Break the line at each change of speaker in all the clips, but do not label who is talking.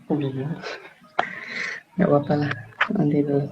Nggak apa-apa lah, nanti dulu.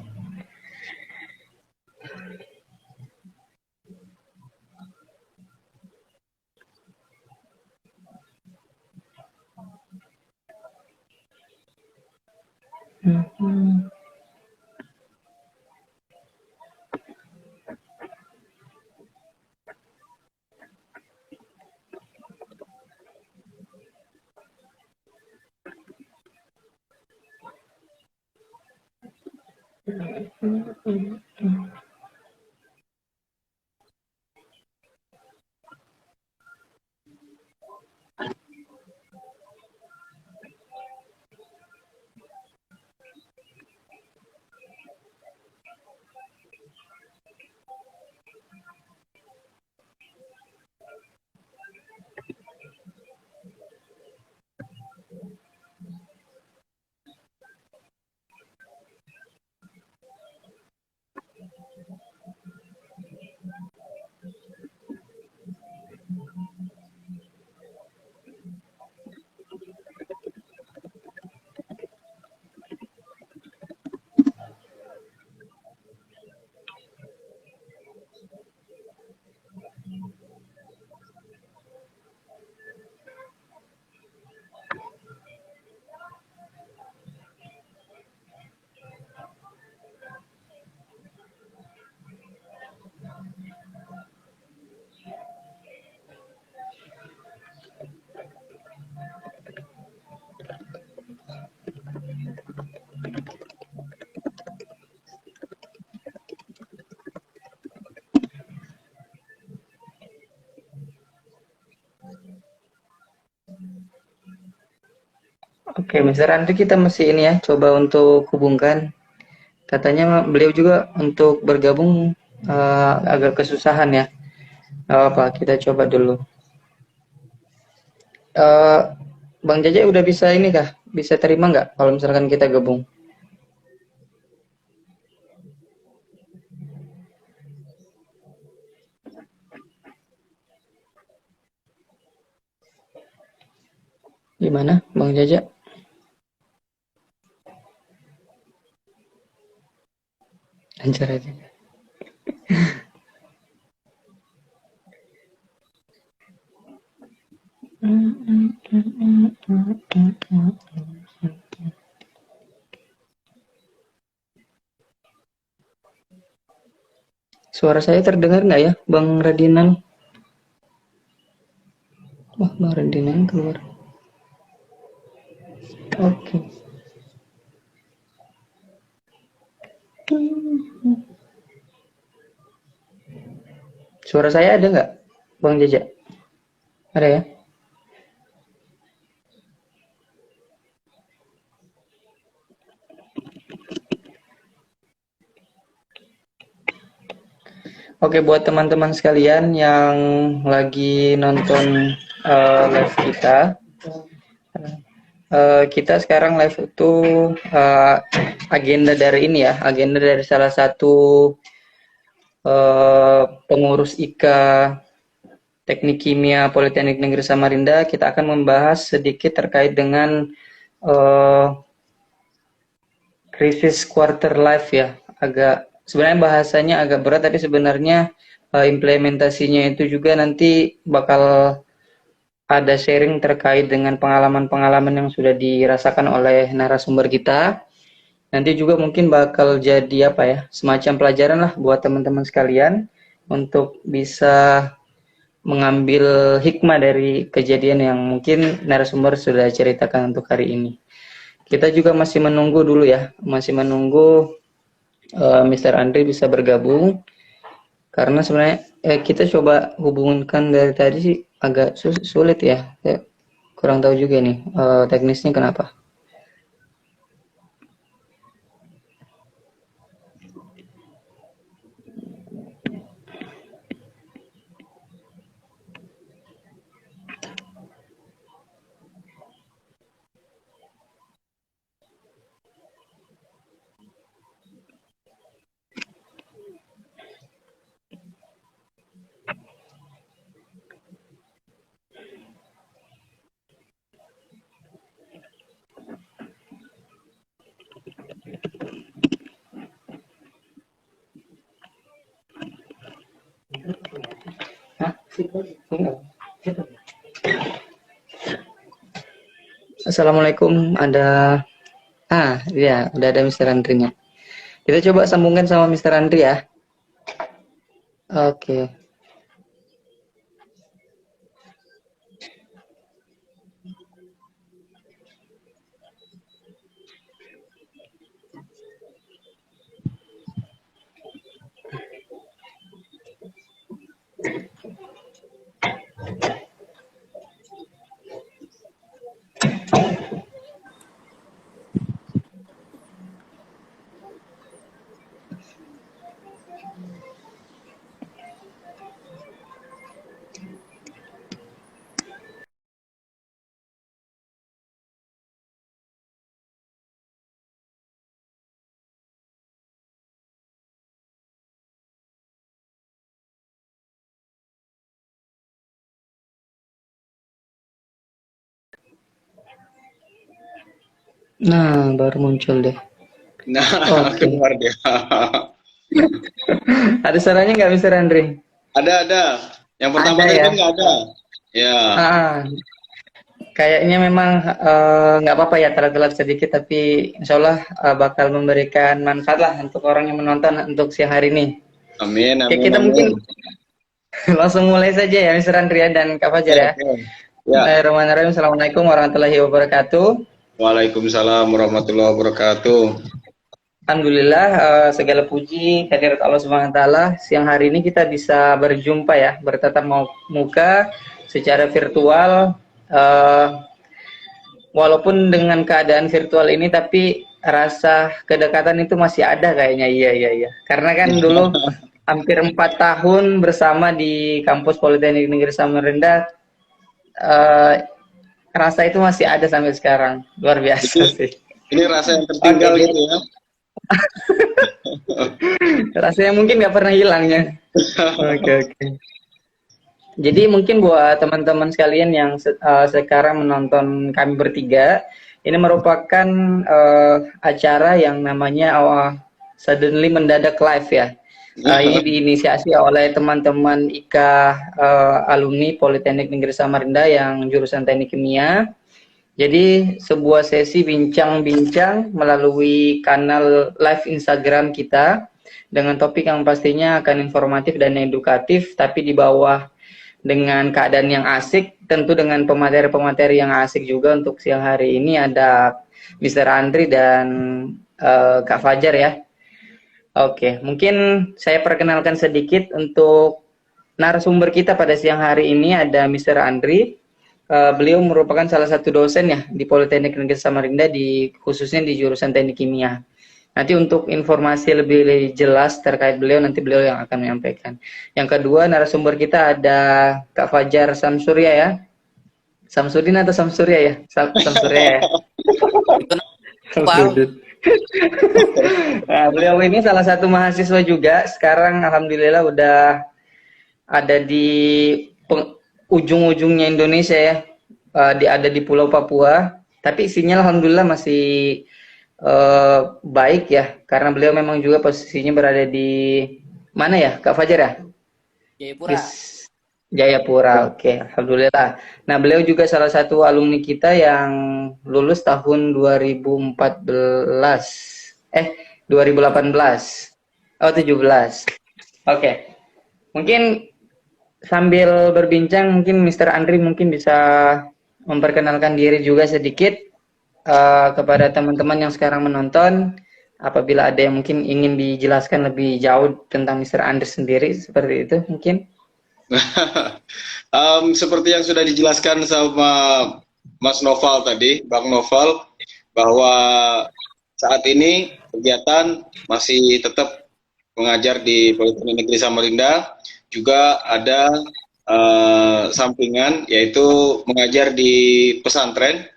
Oke, Mister Andri, kita masih ini ya, coba untuk hubungkan. Katanya beliau juga untuk bergabung agak kesusahan ya. Nggak apa, kita coba dulu. Eh, Bang Jaja udah bisa ini kah? Bisa terima nggak kalau misalkan kita gabung? Gimana, Bang Jaja? Lancar aja. Suara saya terdengar nggak ya, Bang Radinan? Wah, Bang Radinan keluar. Oke. Suara saya ada nggak, Bang Jaja? Ada ya? Oke, buat teman-teman sekalian yang lagi nonton live kita, kita sekarang live itu agenda dari ini ya, agenda dari salah satu pengurus IKA Teknik Kimia Politeknik Negeri Samarinda. Kita akan membahas sedikit terkait dengan eh, krisis quarter life ya. Agak sebenarnya bahasanya agak berat, tapi sebenarnya implementasinya itu juga nanti bakal ada sharing terkait dengan pengalaman-pengalaman yang sudah dirasakan oleh narasumber kita. Nanti juga mungkin bakal jadi apa ya, semacam pelajaran lah buat teman-teman sekalian untuk bisa mengambil hikmah dari kejadian yang mungkin narasumber sudah ceritakan untuk hari ini. Kita juga masih menunggu dulu ya, masih menunggu Mr. Andri bisa bergabung, karena sebenarnya kita coba hubungkan dari tadi sih agak sulit ya. Saya kurang tahu juga nih teknisnya kenapa. Assalamualaikum, ya, udah ada Mister Andri-nya. Kita coba sambungkan sama Mister Andri ya. Oke. Nah, baru muncul deh.
Nah,
Oke.
keluar dia.
Ada suaranya nggak, Mister Andri?
Ada. Yang pertama
Ada
tadi
ya.
kan nggak ada. Ya,
Ah, kayaknya memang nggak apa-apa ya telat-telat sedikit, tapi insya Allah bakal memberikan manfaat lah untuk orang yang menonton untuk siang hari ini.
amin,
Oke,
amin,
kita
amin.
mungkin langsung mulai saja ya, Mister Andri dan Kak Fajar
Oke,
ya.
oke. Ya,
Bismillahirrahmanirrahim. Assalamualaikum warahmatullahi wabarakatuh.
waalaikumsalam warahmatullahi wabarakatuh.
Alhamdulillah, segala puji kehadirat Allah Subhanahu wa taala. Siang hari ini kita bisa berjumpa ya, bertatap muka secara virtual, eh, walaupun dengan keadaan virtual ini tapi rasa kedekatan itu masih ada kayaknya. Iya. Karena kan dulu hampir 4 tahun bersama di kampus Politeknik Negeri Samarinda, eh, rasa itu masih ada sampai sekarang. Luar
Jadi,
biasa sih.
ini rasa yang
Oke,
tertinggal gitu ya.
rasanya mungkin nggak pernah hilangnya. Oke. Jadi mungkin buat teman-teman sekalian yang sekarang menonton kami bertiga, ini merupakan acara yang namanya Suddenly Mendadak Live ya. Ini diinisiasi oleh teman-teman IKA alumni Politeknik Negeri Samarinda yang jurusan Teknik Kimia. Jadi sebuah sesi bincang-bincang melalui kanal live Instagram kita dengan topik yang pastinya akan informatif dan edukatif, tapi di bawah dengan keadaan yang asik, tentu dengan pemateri-pemateri yang asik juga. Untuk siang hari ini ada Mister Andri dan Kak Fajar ya. Oke, mungkin saya perkenalkan sedikit untuk narasumber kita pada siang hari ini. Ada Mister Andri. Beliau merupakan salah satu dosen ya di Politeknik Negeri Samarinda, khususnya di jurusan Teknik Kimia. Nanti untuk informasi lebih jelas terkait beliau, nanti beliau yang akan menyampaikan. Yang kedua, narasumber kita ada Kak Fajar Samsurya ya. Samsudin atau Samsurya ya? Samsurya ya. Nah, beliau ini salah satu mahasiswa juga. Sekarang alhamdulillah udah ada di ujung-ujungnya Indonesia ya. Ada di Pulau Papua. Tapi sinyal alhamdulillah masih baik ya, karena beliau memang juga posisinya berada di mana ya, Kak Fajar ya?
Jayapura.
Jayapura, oke, alhamdulillah. Nah, beliau juga salah satu alumni kita yang lulus tahun 2018. 17. Oke. Mungkin sambil berbincang, mungkin Mr. Andri mungkin bisa memperkenalkan diri juga sedikit kepada teman-teman yang sekarang menonton, apabila ada yang mungkin ingin dijelaskan lebih jauh tentang Mr. Andri sendiri, seperti itu mungkin.
Seperti yang sudah dijelaskan sama Mas Noval tadi, Bang Noval, bahwa saat ini kegiatan masih tetap mengajar di Politeknik Negeri Samarinda, juga ada sampingan yaitu mengajar di pesantren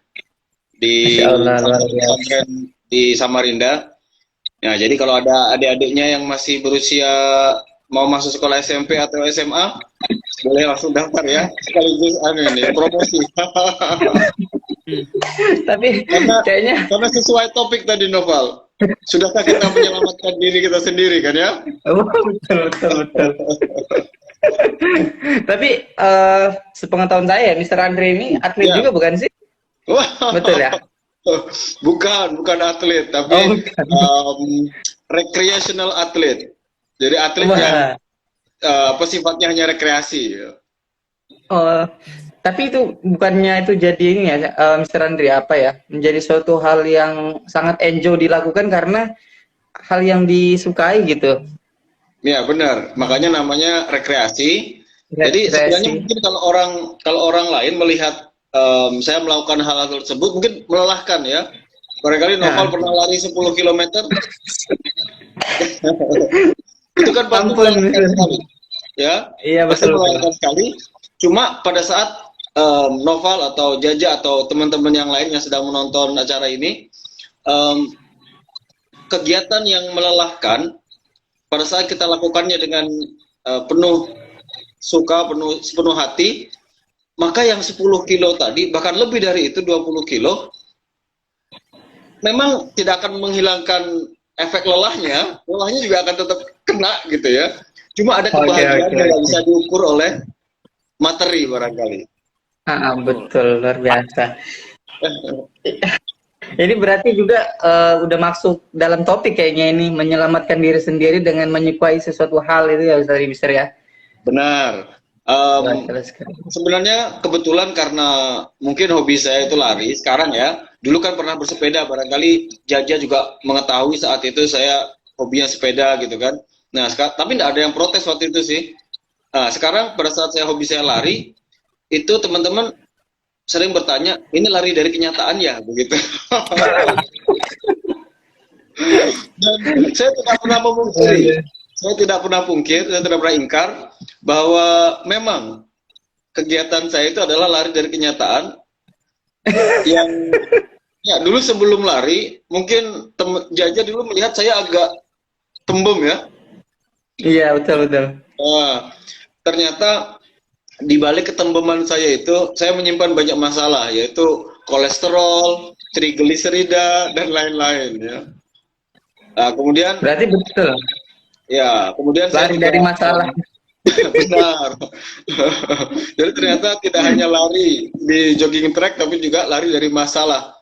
di Samarinda. Nah, jadi kalau ada adik-adiknya yang masih berusia mau masuk sekolah SMP atau SMA, boleh langsung daftar ya, sekaligus ini promosi.
Tapi
karena sesuai topik tadi Noval, sudahkah kita menyelamatkan diri kita sendiri kan ya?
Betul. Tapi sepengetahuan saya, Mister Andre ini atlet
Ya.
juga bukan sih?
Wah,
Betul ya?
bukan atlet,
Oh,
tapi
bukan.
recreational atlet. Jadi atlet yang
Wah.
apa sifatnya hanya rekreasi.
Oh, tapi itu bukannya itu jadi ini ya, Mister Andre, apa ya? Menjadi suatu hal yang sangat enjoy dilakukan karena hal yang disukai gitu.
Ya benar, makanya namanya rekreasi. Jadi sebenarnya
Rekreasi.
mungkin kalau orang lain melihat saya melakukan hal-hal tersebut mungkin melelahkan ya. Barangkali Noval
Nah,
pernah lari 10 kilometer, itu kan pasti
ampun,
melelahkan
Mister.
sekali, ya
Iya
pasti
betul betul.
melelahkan sekali. Cuma pada saat Noval atau Jaja atau teman-teman yang lain yang sedang menonton acara ini, em, kegiatan yang melelahkan pada saat kita lakukannya dengan penuh suka, sepenuh hati, maka yang 10 kilo tadi, bahkan lebih dari itu 20 kilo, memang tidak akan menghilangkan efek lelahnya, lelahnya juga akan tetap kena gitu ya. Cuma ada
Oke
kebahagiaan
oke
yang nggak
oke.
bisa diukur oleh materi barangkali.
Betul luar biasa. Ini berarti juga udah masuk dalam topik kayaknya ini menyelamatkan diri sendiri dengan menyukai sesuatu hal itu ya dari Mister ya.
Benar.
Wah,
Em,
jelas sekali.
Sebenarnya kebetulan karena mungkin hobi saya itu lari sekarang ya. Dulu kan pernah bersepeda, barangkali Jaja juga mengetahui saat itu saya hobinya sepeda gitu kan. Nah, tapi tidak ada yang protes waktu itu sih. Nah, sekarang pada saat saya hobi saya lari, itu teman-teman sering bertanya, ini lari dari kenyataan ya, begitu. Dan saya tidak pernah memungkiri, saya tidak pernah ingkar bahwa memang kegiatan saya itu adalah lari dari kenyataan yang ya dulu sebelum lari mungkin Jaja dulu melihat saya agak tembem ya.
Iya betul betul.
Nah, ternyata di balik ketembeman saya itu saya menyimpan banyak masalah yaitu kolesterol, trigliserida dan lain-lain ya. Nah, kemudian
Berarti betul.
kemudian saya
Lari
juga
dari masalah.
benar. Jadi ternyata tidak hanya lari di jogging track tapi juga lari dari masalah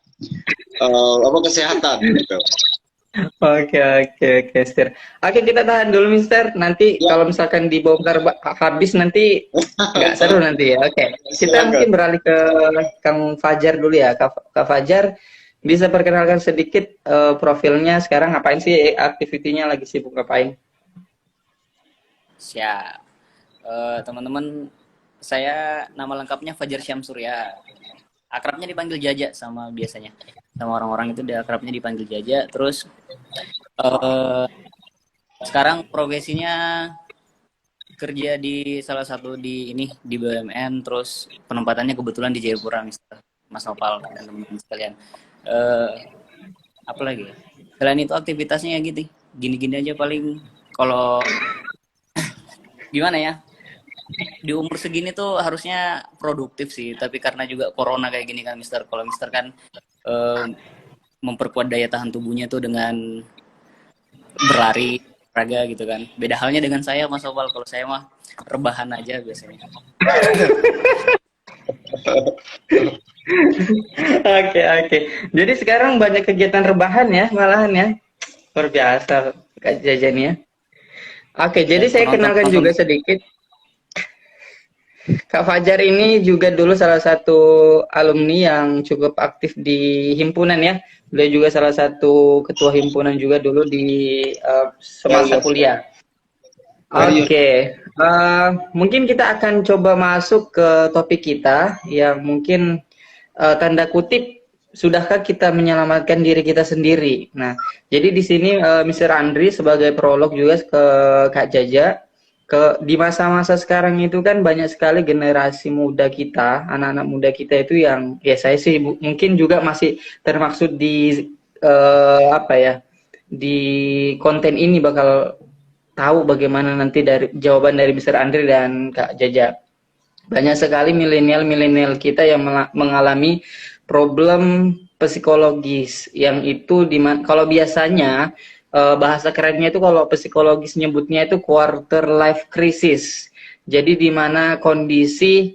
apa kesehatan gitu.
Oke oke oke Mister. Oke kita tahan dulu Mister. Nanti
Ya,
kalau misalkan dibongkar habis nanti nggak seru nanti ya. Oke. Kita mungkin
silakan.
beralih ke Kang Fajar dulu ya. Kak Fajar bisa perkenalkan sedikit profilnya sekarang ngapain sih aktivitinya lagi sibuk ngapain?
Siap. Teman-teman, saya nama lengkapnya Fajar Syamsurya. Akrabnya dipanggil Jaja sama biasanya. Sama orang-orang itu dia akrabnya dipanggil Jaja. Terus eh, sekarang profesinya kerja di salah satu di ini di BUMN. Terus penempatannya kebetulan di Jayapura, Mas Nopal dan teman-teman sekalian. Eh, Apa lagi ya? Selain itu aktivitasnya ya gitu. Gini-gini aja paling kalau gimana ya? Di umur segini tuh harusnya produktif sih, tapi karena juga corona kayak gini kan Mister. Kalau Mister kan eh, memperkuat daya tahan tubuhnya tuh dengan berlari, olahraga gitu kan. Beda halnya dengan saya Mas Opal, kalau saya mah rebahan aja biasanya.
Oke oke. Jadi sekarang banyak kegiatan rebahan ya malahan ya. Luar biasa Kak Jajan ya. Oke, jadi
Ya,
saya kenalkan
penonton-penonton
juga sedikit. Kak Fajar ini juga dulu salah satu alumni yang cukup aktif di himpunan ya. Beliau juga salah satu ketua himpunan juga dulu di
Very
semasa
useful.
kuliah.
Very useful.
Oke, mungkin kita akan coba masuk ke topik kita yang mungkin tanda kutip sudahkah kita menyelamatkan diri kita sendiri. Nah, jadi di sini Mr. Andri sebagai prolog juga ke Kak Jaja di masa-masa sekarang itu kan banyak sekali generasi muda kita, anak-anak muda kita itu yang ya saya sih mungkin juga masih termaksud di apa ya di konten ini bakal tahu bagaimana nanti dari jawaban dari Mr. Andri dan Kak Jaja. Banyak sekali milenial-milenial kita yang mengalami problem psikologis yang itu kalau biasanya bahasa kerennya itu kalau psikologis nyebutnya itu quarter life crisis. Jadi di mana kondisi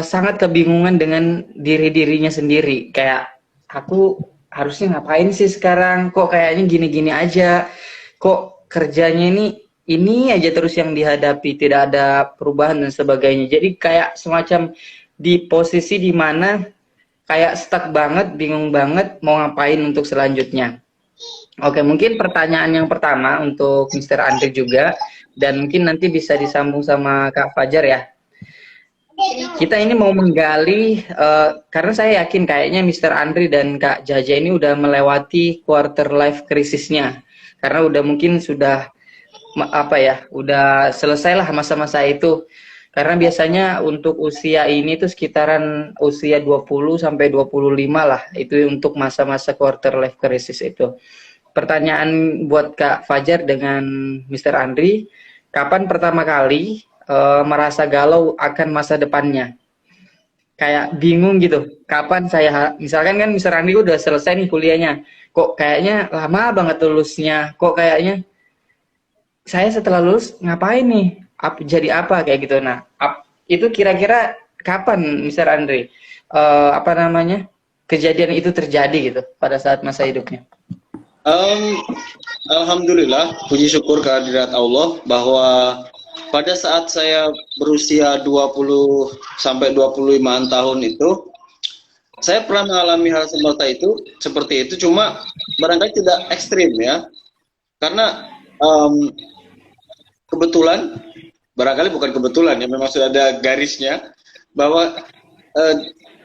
sangat kebingungan dengan dirinya sendiri. Kayak aku harusnya ngapain sih sekarang? Kok kayaknya gini-gini aja? Kok kerjanya ini aja terus yang dihadapi, tidak ada perubahan dan sebagainya. Jadi kayak semacam di posisi di mana kayak stuck banget, bingung banget mau ngapain untuk selanjutnya. Oke, mungkin pertanyaan yang pertama untuk Mr. Andri juga, dan mungkin nanti bisa disambung sama Kak Fajar ya. Kita ini mau menggali, karena saya yakin kayaknya Mr. Andri dan Kak Jaja ini udah melewati quarter life krisisnya. Karena udah mungkin sudah, udah selesailah masa-masa itu. Karena biasanya untuk usia ini tuh sekitaran usia 20 sampai 25 lah. Itu untuk masa-masa quarter life crisis itu. Pertanyaan buat Kak Fajar dengan Mr. Andri, kapan pertama kali merasa galau akan masa depannya? Kayak bingung gitu. Kapan misalkan kan Mr. Andri udah selesai nih kuliahnya. Kok kayaknya lama banget lulusnya. Kok kayaknya saya setelah lulus ngapain nih? Jadi apa kayak gitu. Nah, itu kira-kira kapan Mr. Andri kejadian itu terjadi gitu pada saat masa hidupnya?
Alhamdulillah, puji syukur kehadirat Allah bahwa pada saat saya berusia 20 sampai 25 tahun itu, saya pernah mengalami hal seperti itu, cuma barangkali tidak ekstrim ya. Karena kebetulan, barangkali bukan kebetulan ya, memang sudah ada garisnya, bahwa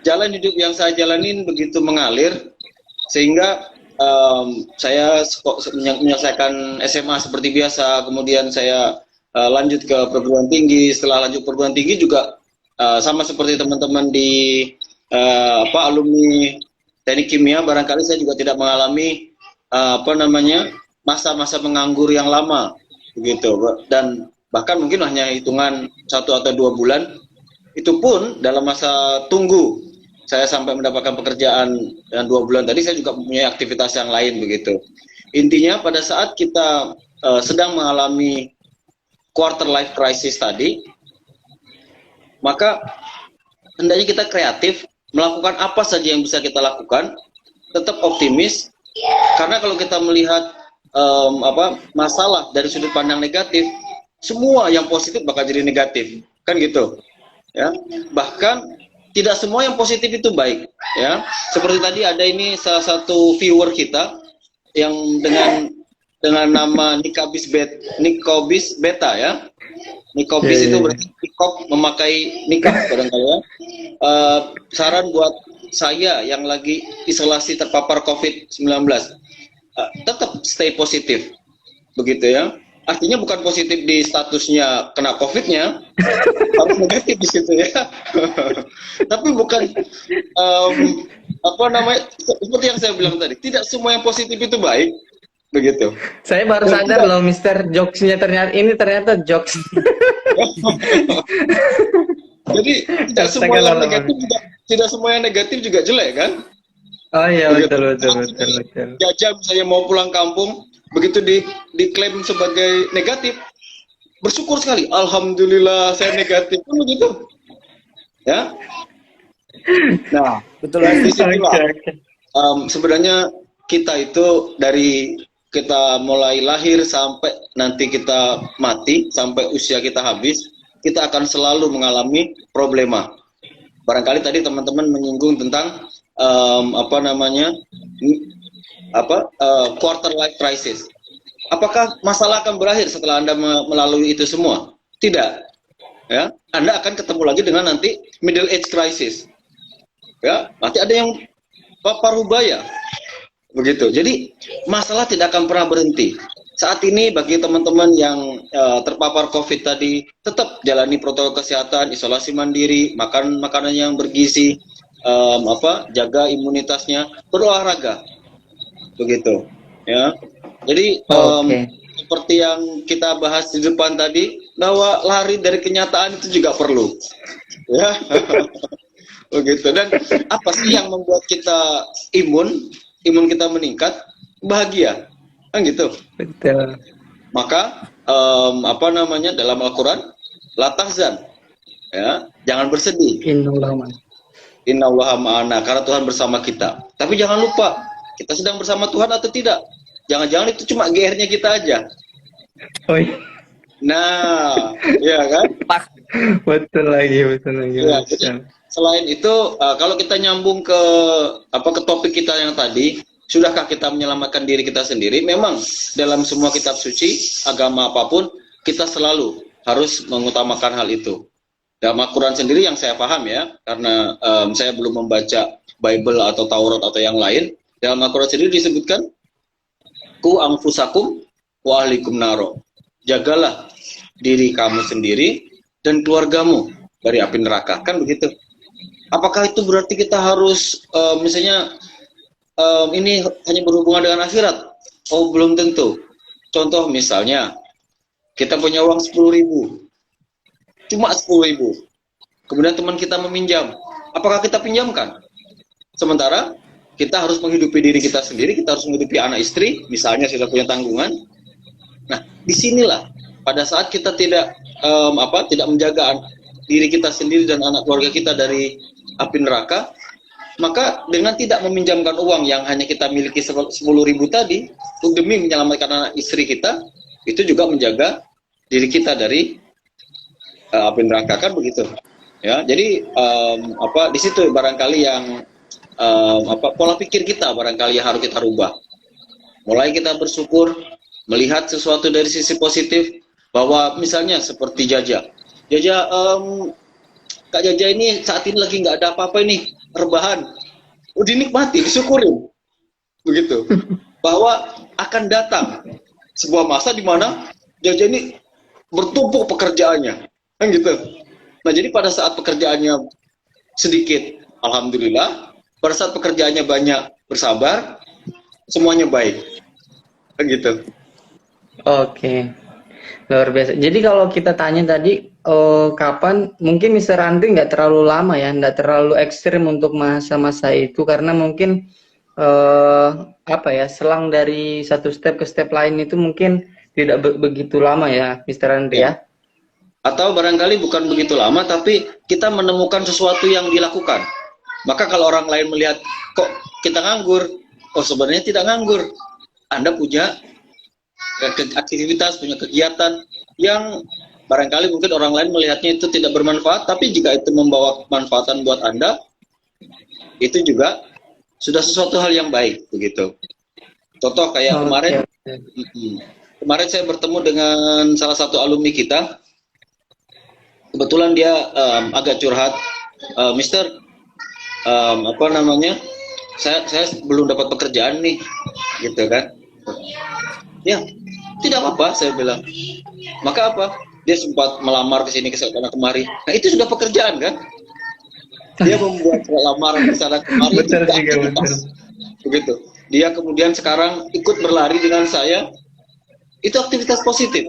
jalan hidup yang saya jalanin begitu mengalir, sehingga saya menyelesaikan SMA seperti biasa, kemudian saya lanjut ke perguruan tinggi. Setelah lanjut perguruan tinggi juga sama seperti teman-teman di alumni teknik kimia, barangkali saya juga tidak mengalami masa-masa menganggur yang lama begitu, dan bahkan mungkin hanya hitungan 1 atau 2 bulan. Itu pun dalam masa tunggu saya sampai mendapatkan pekerjaan, dan 2 bulan tadi saya juga mempunyai aktivitas yang lain begitu. Intinya pada saat kita sedang mengalami quarter life crisis tadi, maka hendaknya kita kreatif, melakukan apa saja yang bisa kita lakukan, tetap optimis, karena kalau kita melihat masalah dari sudut pandang negatif, semua yang positif bakal jadi negatif, kan gitu ya. Bahkan tidak semua yang positif itu baik ya. Seperti tadi ada ini salah satu viewer kita yang dengan nama Nikobis Beta ya. Nikobis itu berarti nikob, memakai nikah barangkali ya. Saran buat saya yang lagi isolasi terpapar COVID-19, tetap stay positif begitu ya. Artinya bukan positif di statusnya kena COVID-nya, harus negatif di situ ya. Tapi bukan seperti yang saya bilang tadi, tidak semua yang positif itu baik, begitu.
Saya baru sadar loh, Mister, jokesnya ternyata jokes.
Jadi tidak semua yang negatif juga jelek kan?
Oh iya, betul.
Jajah misalnya mau pulang kampung, begitu diklaim sebagai negatif, bersyukur sekali, alhamdulillah saya negatif, kan begitu ya. Nah,
Betul.
sebenarnya kita itu dari kita mulai lahir sampai nanti kita mati, sampai usia kita habis, kita akan selalu mengalami problema. Barangkali tadi teman-teman menyinggung tentang quarter life crisis. Apakah masalah akan berakhir setelah Anda melalui itu semua? Tidak. Ya, Anda akan ketemu lagi dengan nanti middle age crisis. Ya, nanti ada yang parubaya. Begitu. Jadi masalah tidak akan pernah berhenti. Saat ini bagi teman-teman yang terpapar COVID tadi, tetap jalani protokol kesehatan, isolasi mandiri, makan makanan yang bergizi, jaga imunitasnya, berolahraga. Begitu ya. Jadi seperti yang kita bahas di depan tadi, bahwa lari dari kenyataan itu juga perlu ya. Begitu. Dan apa sih yang membuat kita imun kita meningkat? Bahagia, kan gitu.
Betul.
Maka dalam Al-Quran la tahzan, ya, jangan bersedih.
Innallahu
Innallaha ma'ana, karena Tuhan bersama kita. Tapi jangan lupa, kita sedang bersama Tuhan atau tidak. Jangan-jangan itu cuma GR-nya kita aja.
Oh iya.
Nah, ya kan?
Betul lagi, betul lagi.
Ya, jadi, selain itu, kalau kita nyambung ke topik kita yang tadi, sudahkah kita menyelamatkan diri kita sendiri? Memang dalam semua kitab suci, agama apapun, kita selalu harus mengutamakan hal itu. Dalam Al-Quran sendiri yang saya paham ya, karena saya belum membaca Bible atau Taurat atau yang lain, dalam Al-Quran sendiri disebutkan, ku anfusakum wa ahlikum naro. Jagalah diri kamu sendiri dan keluargamu dari api neraka, kan begitu. Apakah itu berarti kita harus misalnya ini hanya berhubungan dengan akhirat? Oh, belum tentu. Contoh misalnya kita punya uang 10.000, cuma 10.000, kemudian teman kita meminjam, apakah kita pinjamkan? Sementara kita harus menghidupi diri kita sendiri, kita harus menghidupi anak istri, misalnya sudah punya tanggungan. Nah, disinilah pada saat kita tidak menjaga diri kita sendiri dan anak keluarga kita dari api neraka, maka dengan tidak meminjamkan uang yang hanya kita miliki 10.000 tadi, demi menyelamatkan anak istri kita, itu juga menjaga diri kita dari api neraka, kan begitu. Ya, jadi di situ barangkali yang pola pikir kita barangkali yang harus kita rubah. Mulai kita bersyukur, melihat sesuatu dari sisi positif, bahwa misalnya seperti Jaja, Kak Jaja ini saat ini lagi nggak ada apa-apa ini, rebahan, dinikmati, disyukurin, begitu. Bahwa akan datang sebuah masa di mana Jaja ini bertumpuk pekerjaannya, kan gitu. Nah, jadi pada saat pekerjaannya sedikit, alhamdulillah. Pada saat pekerjaannya banyak, bersabar, semuanya baik, kan gitu.
Oke, luar biasa. Jadi kalau kita tanya tadi, kapan, mungkin Mr. Andri nggak terlalu lama ya, nggak terlalu ekstrim untuk masa-masa itu, karena mungkin selang dari satu step ke step lain itu mungkin tidak begitu lama ya, Mr. Andri ya.
Atau barangkali bukan begitu lama, tapi kita menemukan sesuatu yang dilakukan. Maka kalau orang lain melihat, kok kita nganggur? Oh, sebenarnya tidak nganggur. Anda punya aktivitas, punya kegiatan yang barangkali mungkin orang lain melihatnya itu tidak bermanfaat, tapi jika itu membawa manfaatan buat Anda, itu juga sudah sesuatu hal yang baik, begitu. Contoh kayak kemarin saya bertemu dengan salah satu alumni kita. Kebetulan dia agak curhat, Mister, saya belum dapat pekerjaan nih, gitu kan. Ya, tidak apa-apa, saya bilang. Maka apa? Dia sempat melamar ke sini, ke sana kemari. Nah, itu sudah pekerjaan kan? Dia membuat lamaran ke sana kemari.
Betul juga, betul.
Begitu. Dia kemudian sekarang ikut berlari dengan saya. Itu aktivitas positif.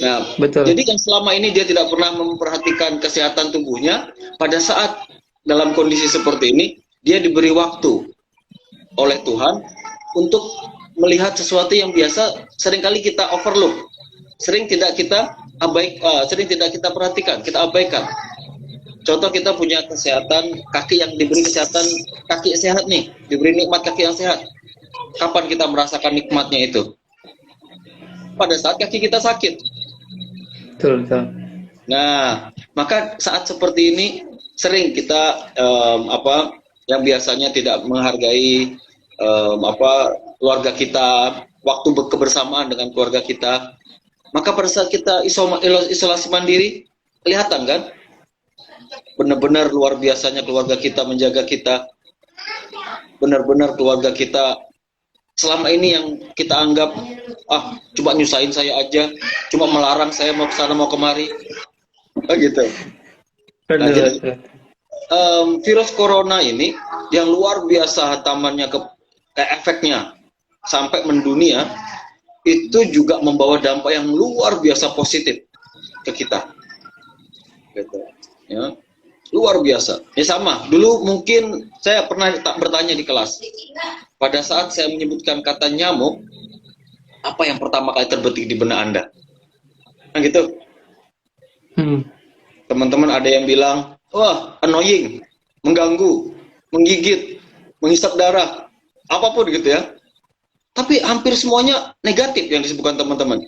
Nah, betul. Jadi yang selama ini dia tidak pernah memperhatikan kesehatan tubuhnya, pada saat dalam kondisi seperti ini, dia diberi waktu oleh Tuhan untuk melihat sesuatu yang biasa seringkali kita overlook, sering tidak kita perhatikan, kita abaikan. Contoh, kita punya kesehatan kaki, yang diberi kesehatan kaki sehat nih, diberi nikmat kaki yang sehat. Kapan kita merasakan nikmatnya itu? Pada saat kaki kita sakit.
Betul.
Nah, maka saat seperti ini sering kita yang biasanya tidak menghargai keluarga kita, waktu kebersamaan dengan keluarga kita, maka pada saat kita isolasi mandiri, kelihatan kan? Benar-benar luar biasanya keluarga kita menjaga kita. Benar-benar keluarga kita selama ini yang kita anggap cuma nyusahin saya aja, cuma melarang saya mau ke sana mau kemari, gitu. Nah, jadi virus corona ini yang luar biasa hantamannya efeknya sampai mendunia, itu juga membawa dampak yang luar biasa positif ke kita, gitu. Ya, luar biasa. Ya sama. Dulu mungkin saya pernah bertanya di kelas. Pada saat saya menyebutkan kata nyamuk, apa yang pertama kali terbetik di benak Anda? Kan gitu.
Hmm.
Teman-teman ada yang bilang, wah annoying, mengganggu, menggigit, menghisap darah, apapun gitu ya. Tapi hampir semuanya negatif yang disebutkan teman-teman.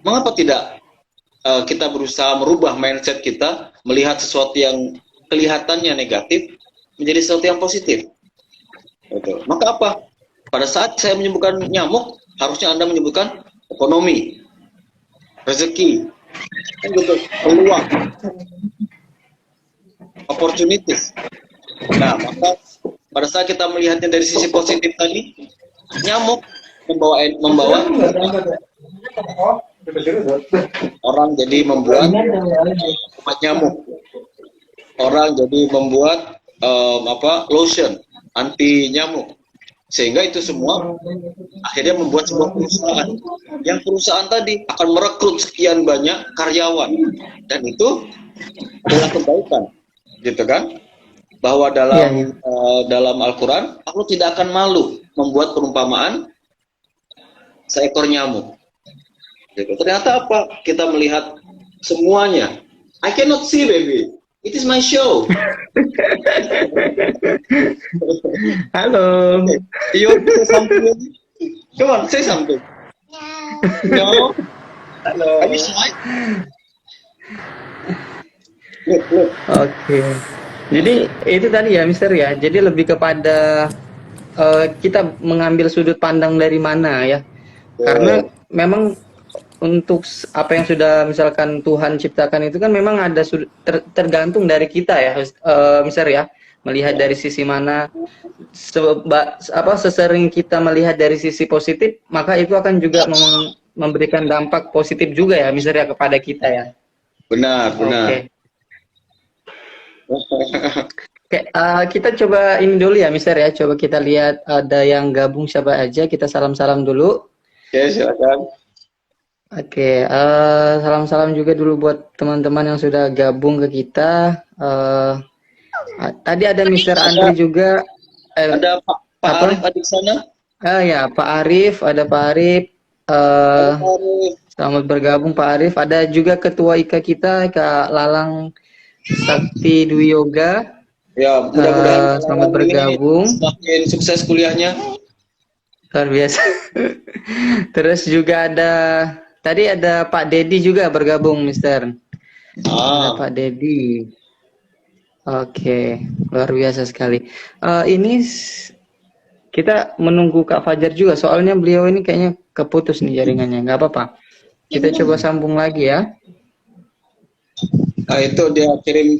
Mengapa tidak kita berusaha merubah mindset kita, melihat sesuatu yang kelihatannya negatif menjadi sesuatu yang positif? Betul. Maka apa? Pada saat saya menyebutkan nyamuk, harusnya Anda menyebutkan ekonomi, rezeki, kan gitu, peluang, opportunities. Nah, maka pada saat kita melihatnya dari sisi positif tadi, nyamuk membawa orang jadi membuat obat nyamuk, orang jadi membuat lotion anti nyamuk, sehingga itu semua akhirnya membuat sebuah perusahaan. Yang perusahaan tadi akan merekrut sekian banyak karyawan, dan itu adalah kebaikan, gitu kan? Bahwa dalam Al-Quran, Allah tidak akan malu membuat perumpamaan seekor nyamuk. Gitu. Ternyata apa? Kita melihat semuanya. I cannot see, baby. It is my show.
Halo.
Okay. You want to say something? Come on, say something. No.
Halo.
Are you shy? Look.
Oke. Jadi itu tadi ya, Mister ya. Jadi lebih kepada kita mengambil sudut pandang dari mana ya. Karena memang untuk apa yang sudah misalkan Tuhan ciptakan itu kan memang ada tergantung dari kita ya, Mister ya. Melihat dari sisi mana, sesering kita melihat dari sisi positif, maka itu akan juga memberikan dampak positif juga ya, Mister ya, kepada kita ya.
Benar.
Okay. Oke, kita coba ini dulu ya, Mister ya. Coba kita lihat ada yang gabung siapa aja. Kita salam-salam dulu.
Oke, silakan.
Oke, salam-salam juga dulu buat teman-teman yang sudah gabung ke kita. Tadi ada Mister Andri juga.
Ada Pak Arif di sana.
Ya, Pak Arif. Ada Pak Arif. Selamat bergabung Pak Arif. Ada juga Ketua IKA kita, Kak Lalang Sakti Dwi Yoga.
Ya, mudah-mudahan
selamat bergabung.
Semakin sukses kuliahnya.
Luar biasa. Terus juga tadi ada Pak Dedi juga bergabung, Mister. Ada Pak Dedi. Oke, luar biasa sekali. Ini kita menunggu Kak Fajar juga, soalnya beliau ini kayaknya keputus nih jaringannya. Nggak apa-apa. Kita coba sambung lagi ya.
Itu dia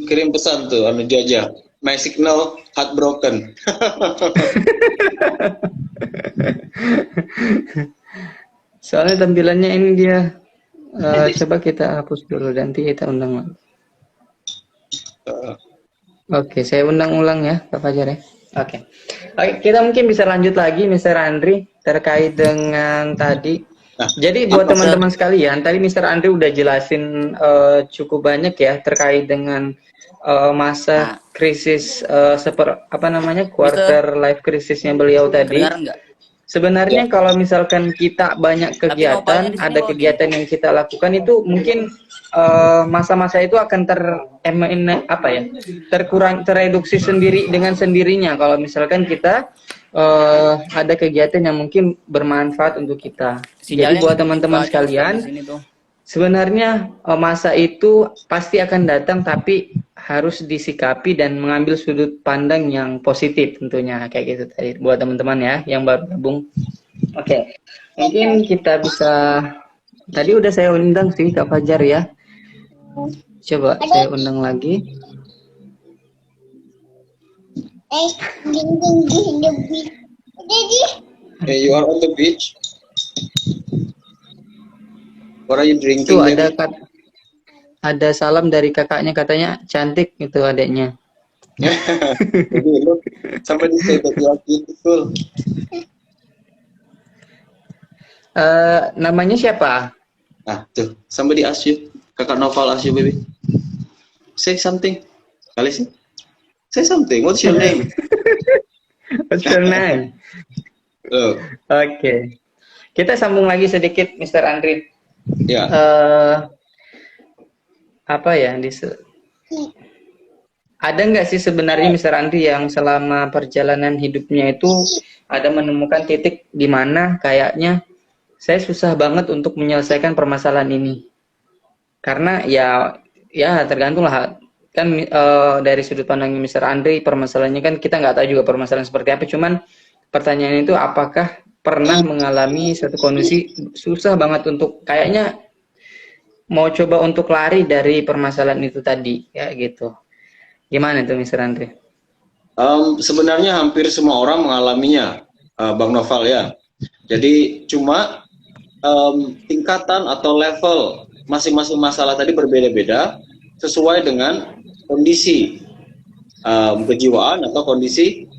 kirim pesan tuh, Jaja. My signal heartbroken.
Soalnya tampilannya ini dia. Coba kita hapus dulu, nanti kita undang lagi. Oke, saya undang ulang ya, Kak Fajar ya. Oke, kita mungkin bisa lanjut lagi, Mr. Andri, terkait dengan tadi. Nah, jadi buat teman-teman sekalian, tadi Mr. Andri udah jelasin cukup banyak ya terkait dengan masa krisis quarter life krisisnya beliau tadi. Sebenarnya kalau misalkan kita banyak kegiatan, ada kegiatan yang kita lakukan itu mungkin masa-masa itu akan terreduksi sendiri dengan sendirinya kalau misalkan kita ada kegiatan yang mungkin bermanfaat untuk kita. Jadi buat teman-teman sekalian, sebenarnya masa itu pasti akan datang, tapi harus disikapi dan mengambil sudut pandang yang positif tentunya, kayak gitu tadi buat teman-teman ya yang baru gabung. Oke, mungkin kita bisa, tadi udah saya undang sih Kak Fajar ya. Coba saya undang lagi.
Hey, you are on the beach. What are you drinking?
Tuh ada salam dari kakaknya, katanya cantik itu adeknya.
Somebody say that you are beautiful.
Namanya siapa?
Tuh, somebody ask you. Kakak Noval ask you, baby. Say something. Kali sih. Say something. What's your name?
What's your name? Oke. Kita sambung lagi sedikit, Mr. Andri.
Ya.
eh apa ya, ada nggak sih sebenarnya Mr. Andri yang selama perjalanan hidupnya itu ada menemukan titik di mana kayaknya saya susah banget untuk menyelesaikan permasalahan ini? Karena ya tergantung lah kan, dari sudut pandang Mr. Andri permasalahannya kan kita nggak tahu juga permasalahan seperti apa. Cuman pertanyaan itu apakah pernah mengalami satu kondisi susah banget untuk kayaknya mau coba untuk lari dari permasalahan itu tadi ya gitu. Gimana itu Mr. Andri?
Sebenarnya hampir semua orang mengalaminya, Bang Noval ya. Jadi cuma tingkatan atau level masing-masing masalah tadi berbeda-beda sesuai dengan kondisi kejiwaan atau kondisi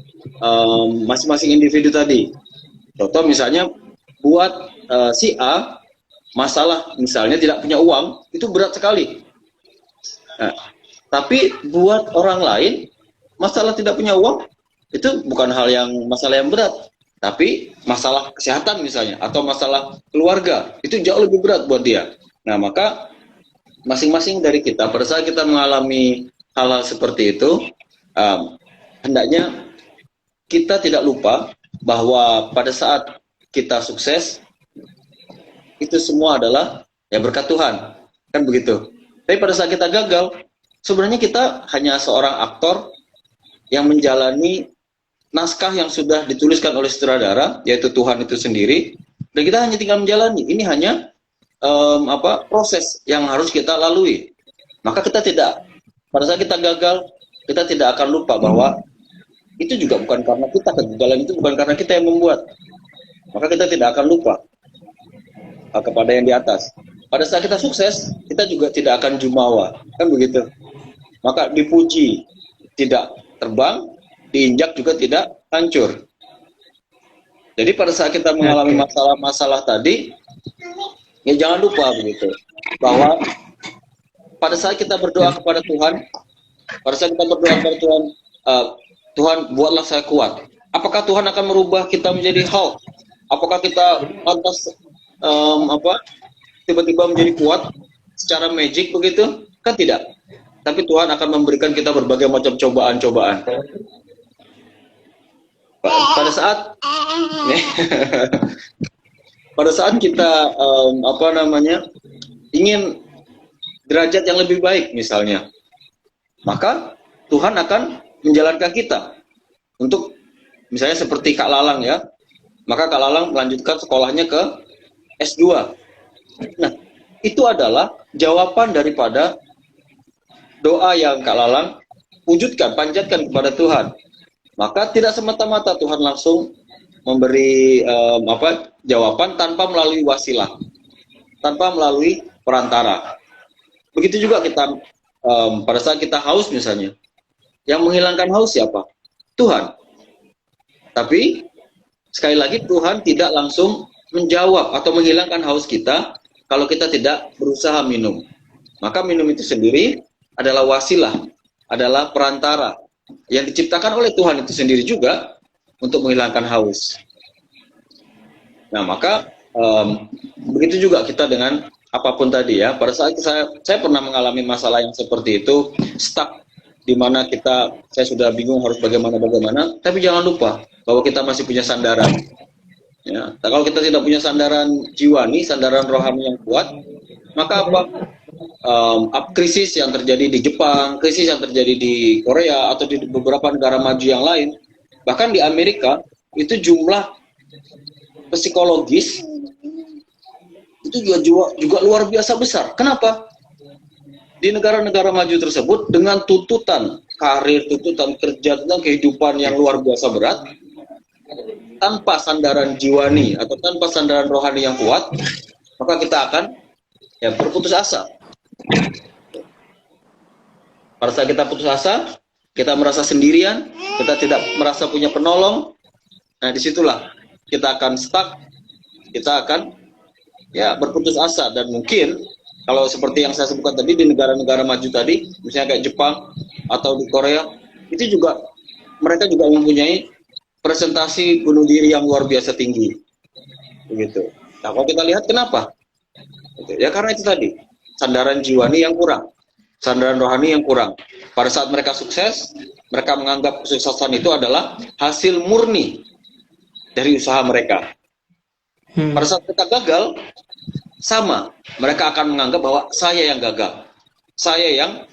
masing-masing individu tadi. Contoh misalnya buat si A masalah misalnya tidak punya uang itu berat sekali. Nah, tapi buat orang lain masalah tidak punya uang itu bukan masalah yang berat, tapi masalah kesehatan misalnya atau masalah keluarga itu jauh lebih berat buat dia. Nah, maka masing-masing dari kita pada saat kita mengalami hal-hal seperti itu, hendaknya kita tidak lupa bahwa pada saat kita sukses itu semua adalah ya berkat Tuhan, kan begitu. Tapi pada saat kita gagal, sebenarnya kita hanya seorang aktor yang menjalani naskah yang sudah dituliskan oleh sutradara, yaitu Tuhan itu sendiri, dan kita hanya tinggal menjalani. Ini hanya proses yang harus kita lalui. Maka kita tidak, pada saat kita gagal, kita tidak akan lupa bahwa itu juga bukan karena kita, kegagalan itu bukan karena kita yang membuat. Maka kita tidak akan lupa kepada yang di atas. Pada saat kita sukses, kita juga tidak akan jumawa, kan begitu. Maka dipuji tidak terbang, diinjak juga tidak hancur. Jadi pada saat kita mengalami masalah-masalah tadi, ya jangan lupa begitu, bahwa pada saat kita berdoa kepada Tuhan, Tuhan buatlah saya kuat. Apakah Tuhan akan merubah kita menjadi Hulk? Apakah kita lantas tiba-tiba menjadi kuat secara magic begitu? Kan tidak. Tapi Tuhan akan memberikan kita berbagai macam cobaan-cobaan. Pada saat kita ingin derajat yang lebih baik misalnya, maka Tuhan akan menjalankan kita untuk misalnya seperti Kak Lalang ya. Maka Kak Lalang melanjutkan sekolahnya ke S2. Nah, itu adalah jawaban daripada doa yang Kak Lalang wujudkan, panjatkan kepada Tuhan. Maka tidak semata-mata Tuhan langsung memberi jawaban tanpa melalui wasilah, tanpa melalui perantara. Begitu juga kita pada saat kita haus misalnya, yang menghilangkan haus siapa? Tuhan. Tapi sekali lagi Tuhan tidak langsung menjawab atau menghilangkan haus kita kalau kita tidak berusaha minum. Maka minum itu sendiri adalah wasilah, adalah perantara yang diciptakan oleh Tuhan itu sendiri juga untuk menghilangkan haus. Nah, maka begitu juga kita dengan apapun tadi ya. Pada saat saya pernah mengalami masalah yang seperti itu, stuck di mana saya sudah bingung harus bagaimana, tapi jangan lupa bahwa kita masih punya sandaran. Ya, kalau kita tidak punya sandaran jiwani, sandaran rohani yang kuat, maka krisis yang terjadi di Jepang, krisis yang terjadi di Korea atau di beberapa negara maju yang lain, bahkan di Amerika itu jumlah psikologis itu juga luar biasa besar. Kenapa? Di negara-negara maju tersebut dengan tuntutan karir, tuntutan kerja, tentang kehidupan yang luar biasa berat, tanpa sandaran jiwani atau tanpa sandaran rohani yang kuat, maka kita akan berputus asa. Pada saat kita putus asa, kita merasa sendirian, kita tidak merasa punya penolong. Nah, disitulah kita akan stuck, kita akan berputus asa. Dan mungkin kalau seperti yang saya sebutkan tadi di negara-negara maju tadi, misalnya kayak Jepang atau di Korea, itu juga mereka juga mempunyai presentasi bunuh diri yang luar biasa tinggi, begitu. Nah, kalau kita lihat kenapa? Gitu. Ya karena itu tadi, sandaran jiwani yang kurang, sandaran rohani yang kurang. Pada saat mereka sukses, mereka menganggap kesuksesan itu adalah hasil murni dari usaha mereka. Pada saat mereka gagal, sama, mereka akan menganggap bahwa saya yang gagal, saya yang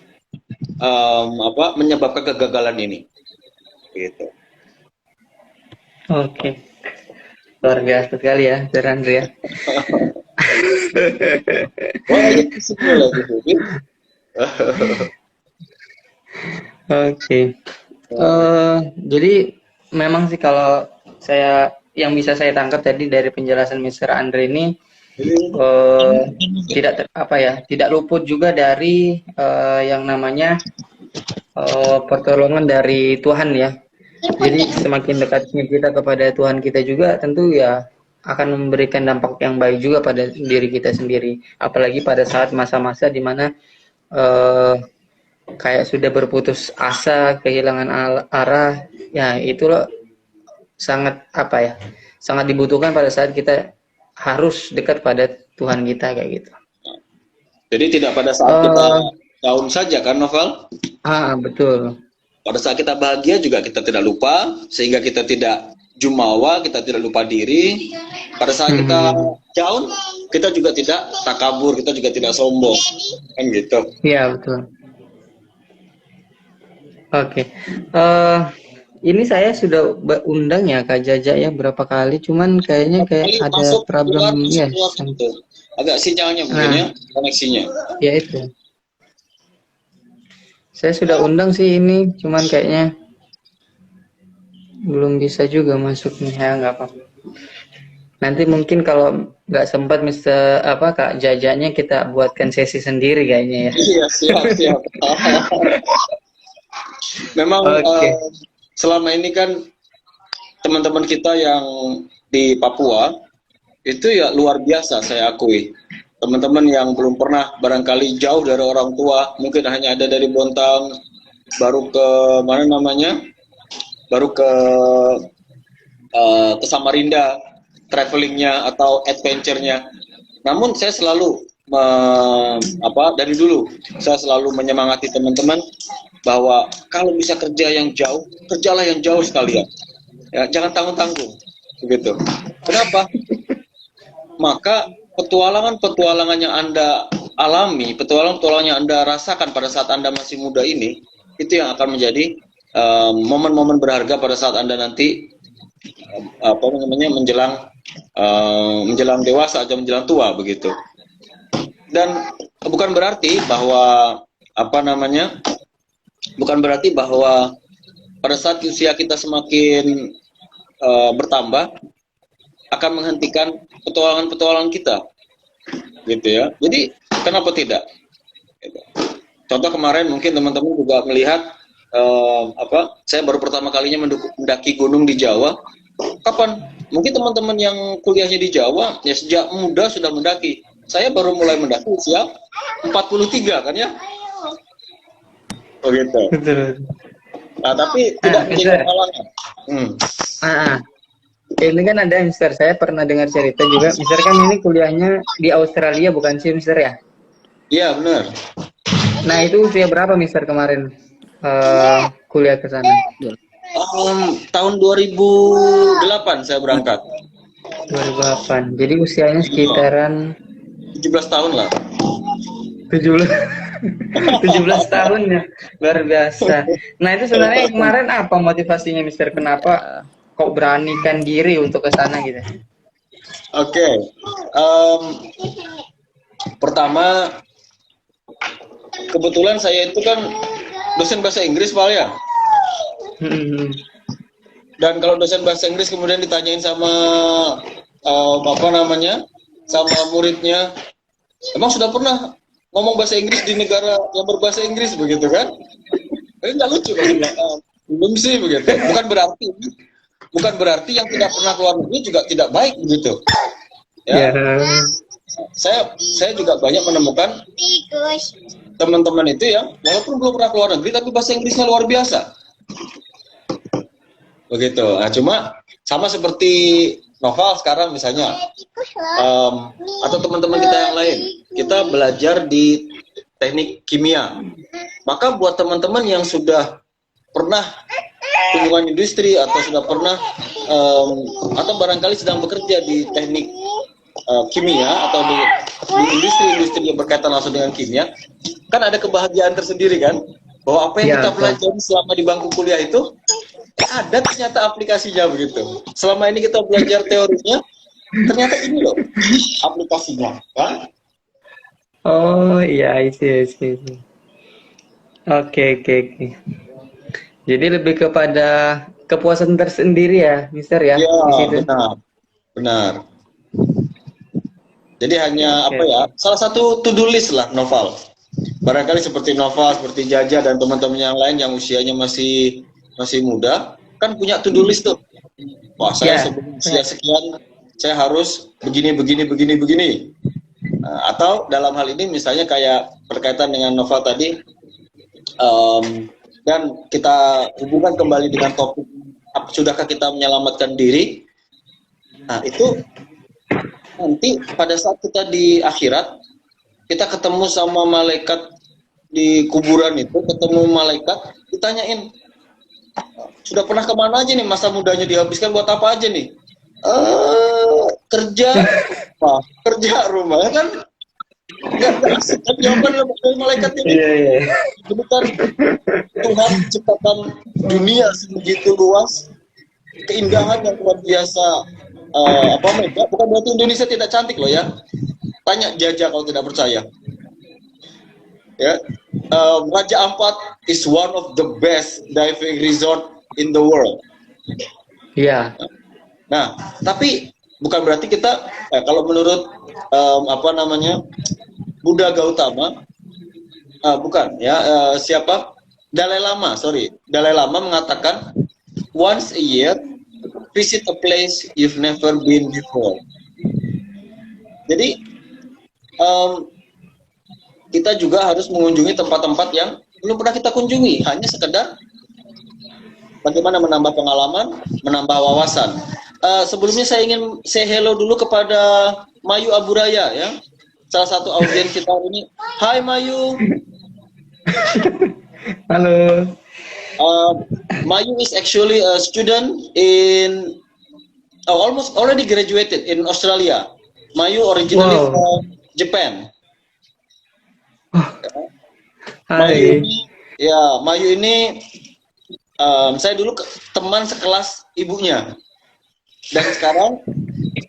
menyebabkan kegagalan ini. Gitu.
Oke. Luar biasa sekali ya, Sir Andre ya.
Wah, itu semua gitu.
Oke. Jadi memang sih kalau yang bisa saya tangkap tadi dari penjelasan Mr. Andre ini tidak luput juga dari yang namanya pertolongan dari Tuhan ya. Jadi semakin dekatnya kita kepada Tuhan kita juga tentu ya akan memberikan dampak yang baik juga pada diri kita sendiri. Apalagi pada saat masa-masa di mana kayak sudah berputus asa, kehilangan arah, ya itulah sangat sangat dibutuhkan pada saat kita harus dekat pada Tuhan kita kayak gitu.
Jadi tidak pada saat kita down saja kan, Novel?
Betul.
Pada saat kita bahagia juga kita tidak lupa, sehingga kita tidak jumawa, kita tidak lupa diri. Pada saat kita down, kita juga tidak takabur, kita juga tidak sombong, kan gitu.
Iya betul. Oke. Ini saya sudah undang ya Kak Jaja ya berapa kali, cuman kayaknya ada
masuk,
problem ya.
Gitu. Agak sinyalnya mungkin ya, koneksinya.
Ya itu. Saya sudah undang sih ini, cuman kayaknya belum bisa juga masuknya, ya nggak apa-apa. Nanti mungkin kalau nggak sempat Kak Jajanya kita buatkan sesi sendiri kayaknya ya.
Iya, siap. Memang selama ini kan teman-teman kita yang di Papua itu ya luar biasa saya akui. Teman-teman yang belum pernah barangkali jauh dari orang tua, mungkin hanya ada dari Bontang, baru ke mana namanya, baru ke Samarinda, travelingnya atau adventure-nya. Namun saya selalu dari dulu saya selalu menyemangati teman-teman bahwa kalau bisa kerja yang jauh, kerjalah yang jauh sekalian. Ya, jangan tanggung-tanggung, begitu. Kenapa? Maka petualangan-petualangan yang Anda alami, petualangan-petualangan yang Anda rasakan pada saat Anda masih muda ini, itu yang akan menjadi momen-momen berharga pada saat Anda nanti menjelang dewasa atau menjelang tua begitu. Dan bukan berarti bahwa bukan berarti bahwa pada saat usia kita semakin bertambah akan menghentikan petualangan-petualangan kita, gitu ya. Jadi kenapa tidak? Contoh kemarin mungkin teman-teman juga melihat saya baru pertama kalinya mendaki gunung di Jawa. Kapan? Mungkin teman-teman yang kuliahnya di Jawa ya sejak muda sudah mendaki. Saya baru mulai mendaki usia 43 kan ya? Oh gitu.
Betul.
Nah, tapi tidak menjadi halangan.
Ini kan ada Mister, saya pernah dengar cerita juga. Mister kan ini kuliahnya di Australia bukan sih Mister ya?
Iya benar.
Nah itu usia berapa Mister kemarin kuliah ke sana?
Tahun 2008 saya berangkat.
2008. Jadi usianya sekitaran
17 tahun lah.
17 tahun ya, luar biasa. Nah itu sebenarnya kemarin apa motivasinya Mister? Kenapa kok beranikan diri untuk ke sana gitu?
Oke. Pertama, kebetulan saya itu kan dosen bahasa Inggris Pak ya. Dan kalau dosen bahasa Inggris kemudian ditanyain sama sama muridnya, emang sudah pernah ngomong bahasa Inggris di negara yang berbahasa Inggris begitu kan? Ini nggak lucu kan? Belum sih begitu. Bukan berarti yang tidak pernah keluar negeri juga tidak baik begitu. Ya. Saya juga banyak menemukan teman-teman itu yang walaupun belum pernah keluar negeri tapi bahasa Inggrisnya luar biasa. Begitu. Nah, cuma sama seperti Noval sekarang misalnya, atau teman-teman kita yang lain, kita belajar di teknik kimia. Maka buat teman-teman yang sudah pernah hubungan industri atau sudah pernah atau barangkali sedang bekerja di teknik kimia atau di industri-industri yang berkaitan langsung dengan kimia, kan ada kebahagiaan tersendiri kan, bahwa apa yang kita pelajari selama di bangku kuliah itu ada ternyata aplikasinya begitu. Selama ini kita belajar teorinya, ternyata ini loh aplikasinya, kan?
Oh iya, I see. Oke. Jadi lebih kepada kepuasan tersendiri ya, Mister ya?
Ya,
Di situ.
benar. Jadi hanya apa ya? Salah satu to-do list lah Noval. Barangkali seperti Noval, seperti Jaja dan teman-teman yang lain yang usianya masih muda, kan punya to-do list tuh. Wah, saya sebelum usia sekian, saya harus begini. Nah, atau dalam hal ini misalnya kayak berkaitan dengan Noval tadi, dan kita hubungkan kembali dengan topik, sudahkah kita menyelamatkan diri? Nah, itu nanti pada saat kita di akhirat, kita ketemu sama malaikat di kuburan itu, ketemu malaikat, ditanyain, sudah pernah kemana aja nih, masa mudanya dihabiskan buat apa aja nih? Kerja rumah kan? Nggak asik kan jawaban dari malaikat ini. Bukan Tuhan ciptakan dunia sebegitu luas, keindahan yang luar biasa. Bukan berarti Indonesia tidak cantik loh ya. Tanya Jaja kalau tidak percaya. Ya, Raja Ampat is one of the best diving resort in the world.
Iya.
Nah, tapi bukan berarti kita kalau menurut Buddha Gautama, bukan ya, siapa? Dalai Lama mengatakan once a year visit a place you've never been before. Jadi kita juga harus mengunjungi tempat-tempat yang belum pernah kita kunjungi, hanya sekedar bagaimana menambah pengalaman, menambah wawasan. Sebelumnya saya ingin say hello dulu kepada Mayu Aburaya ya, salah satu audiens kita hari ini. Hai Mayu.
Halo.
Mayu is actually a student in almost already graduated in Australia. Mayu originally from Japan.
Hai.
Mayu ini saya dulu teman sekelas ibunya, dan sekarang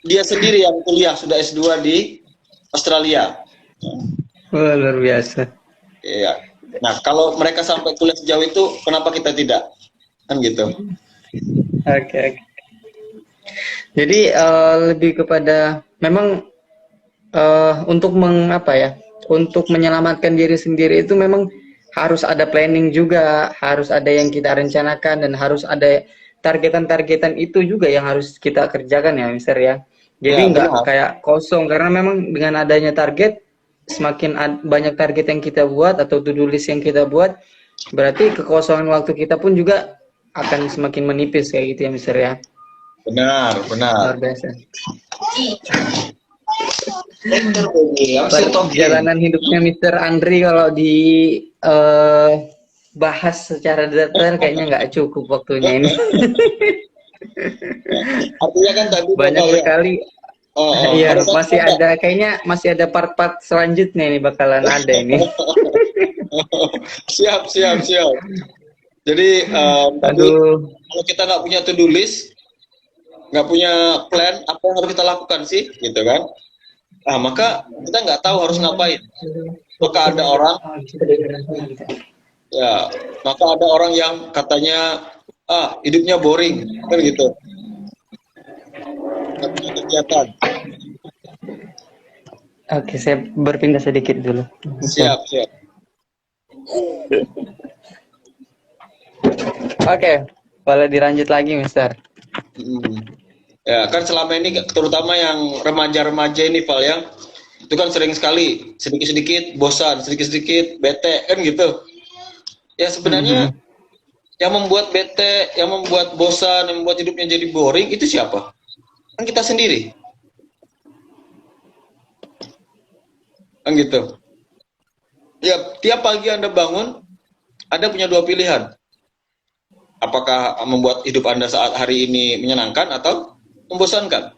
dia sendiri yang kuliah, sudah S2 di Australia.
Wah, luar biasa.
Iya. Nah, kalau mereka sampai kuliah sejauh itu, kenapa kita tidak? Kan gitu.
Oke. Jadi lebih kepada memang untuk untuk menyelamatkan diri sendiri itu memang harus ada planning juga, harus ada yang kita rencanakan, dan harus ada targetan-targetan itu juga yang harus kita kerjakan ya, Mister ya. Jadi nggak kayak kosong, karena memang dengan adanya target, semakin banyak target yang kita buat atau to-do list yang kita buat, berarti kekosongan waktu kita pun juga akan semakin menipis kayak gitu ya, Mister ya.
Benar.
Luar biasa. Perjalanan hidupnya Mister Andri kalau bahas secara detail kayaknya nggak cukup waktunya ini.
Artinya kan tadi
banyak sekali. Iya, masih ada part-part selanjutnya ini bakalan ada ini.
Siap. Jadi kalau kita nggak punya to-do list, nggak punya plan, apa yang harus kita lakukan sih, gitu kan? Nah, maka kita nggak tahu harus ngapain. Maka ada orang yang katanya hidupnya boring, kan gitu. Nggak punya kegiatan.
Oke, saya berpindah sedikit dulu.
Siap.
Oke, boleh dilanjut lagi, Mister.
Ya, kan selama ini terutama yang remaja-remaja ini, Val, ya, itu kan sering sekali sedikit-sedikit bosan, sedikit-sedikit bete, kan gitu. Ya sebenarnya yang membuat bete, yang membuat bosan, yang membuat hidupnya jadi boring itu siapa? Kan kita sendiri. Kan gitu. Ya, tiap pagi Anda bangun, Anda punya dua pilihan. Apakah membuat hidup Anda saat hari ini menyenangkan atau membosankan?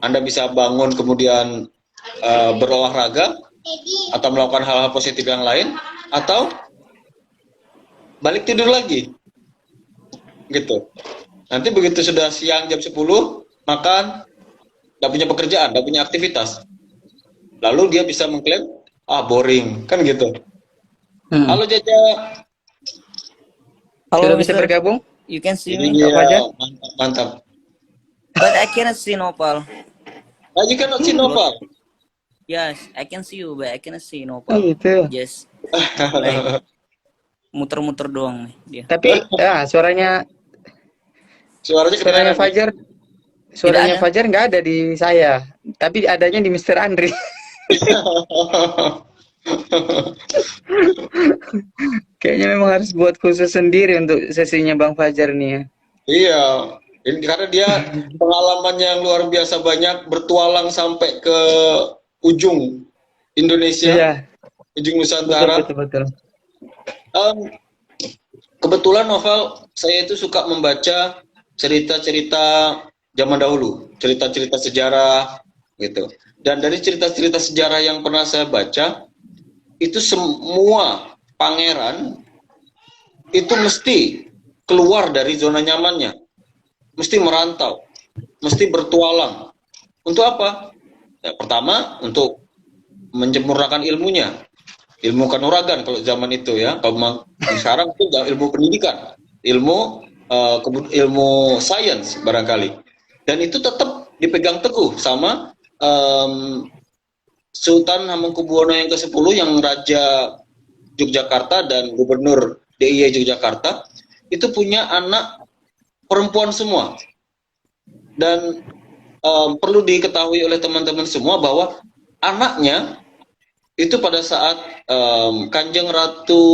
Anda bisa bangun kemudian berolahraga atau melakukan hal-hal positif yang lain, atau balik tidur lagi. Gitu. Nanti begitu sudah siang jam 10, makan, nggak punya pekerjaan, nggak punya aktivitas. Lalu dia bisa mengklaim, boring, kan gitu. Halo Jaja.
Sudah
Halo,
bisa
Mister.
bergabung?
You can see
Ini
me,
dia,
Fajar?
mantap, mantap.
but I cannot see Nopal.
Nah, you cannot see Nopal.
Yes, I can see you, but I cannot see
Oh
Nopal.
gitu.
Just like muter-muter doang nih dia.
Tapi suaranya
Suaranya
suaranya
kedengaran.
Fajar suaranya
ada.
Fajar nggak ada di saya, tapi adanya di Mister Andri. Kayaknya memang harus buat khusus sendiri untuk sesinya Bang Fajar nih ya.
Iya, ini karena dia pengalamannya yang luar biasa banyak, bertualang sampai ke ujung Indonesia,
Iya,
ujung
betul
Nusantara.
betul betul.
Em, Kebetulan novel saya itu suka membaca cerita-cerita zaman dahulu, cerita-cerita sejarah gitu. Dan dari cerita-cerita sejarah yang pernah saya baca, itu semua pangeran itu mesti keluar dari zona nyamannya, mesti merantau, mesti bertualang. Untuk apa? Ya, pertama, untuk menyempurnakan ilmunya, ilmu kanuragan kalau zaman itu ya. Kalau sekarang itu ilmu pendidikan, ilmu sains barangkali. Dan itu tetap dipegang teguh sama Sultan Hamengkubuwono yang ke-10 yang Raja Yogyakarta dan Gubernur DIY Yogyakarta itu punya anak perempuan semua. Dan perlu diketahui oleh teman-teman semua bahwa anaknya itu pada saat Kanjeng Ratu,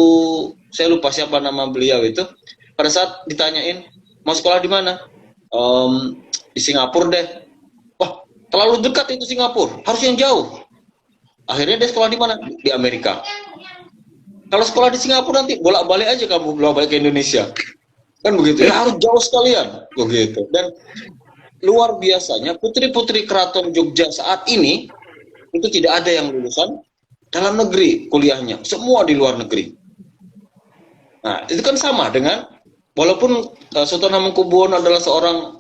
saya lupa siapa nama beliau itu, pada saat ditanyain mau sekolah di mana, di Singapura deh. Wah, terlalu dekat itu Singapura, harus yang jauh. Akhirnya dia sekolah di mana? Di Amerika. Kalau sekolah di Singapura nanti bolak-balik aja kamu bolak-balik ke Indonesia, kan begitu? Ya harus jauh sekalian, begitu. Dan luar biasanya putri-putri keraton Jogja saat ini itu tidak ada yang lulusan dalam negeri kuliahnya, semua di luar negeri. Nah, itu kan sama dengan walaupun Sultan Hamengkubuwono adalah seorang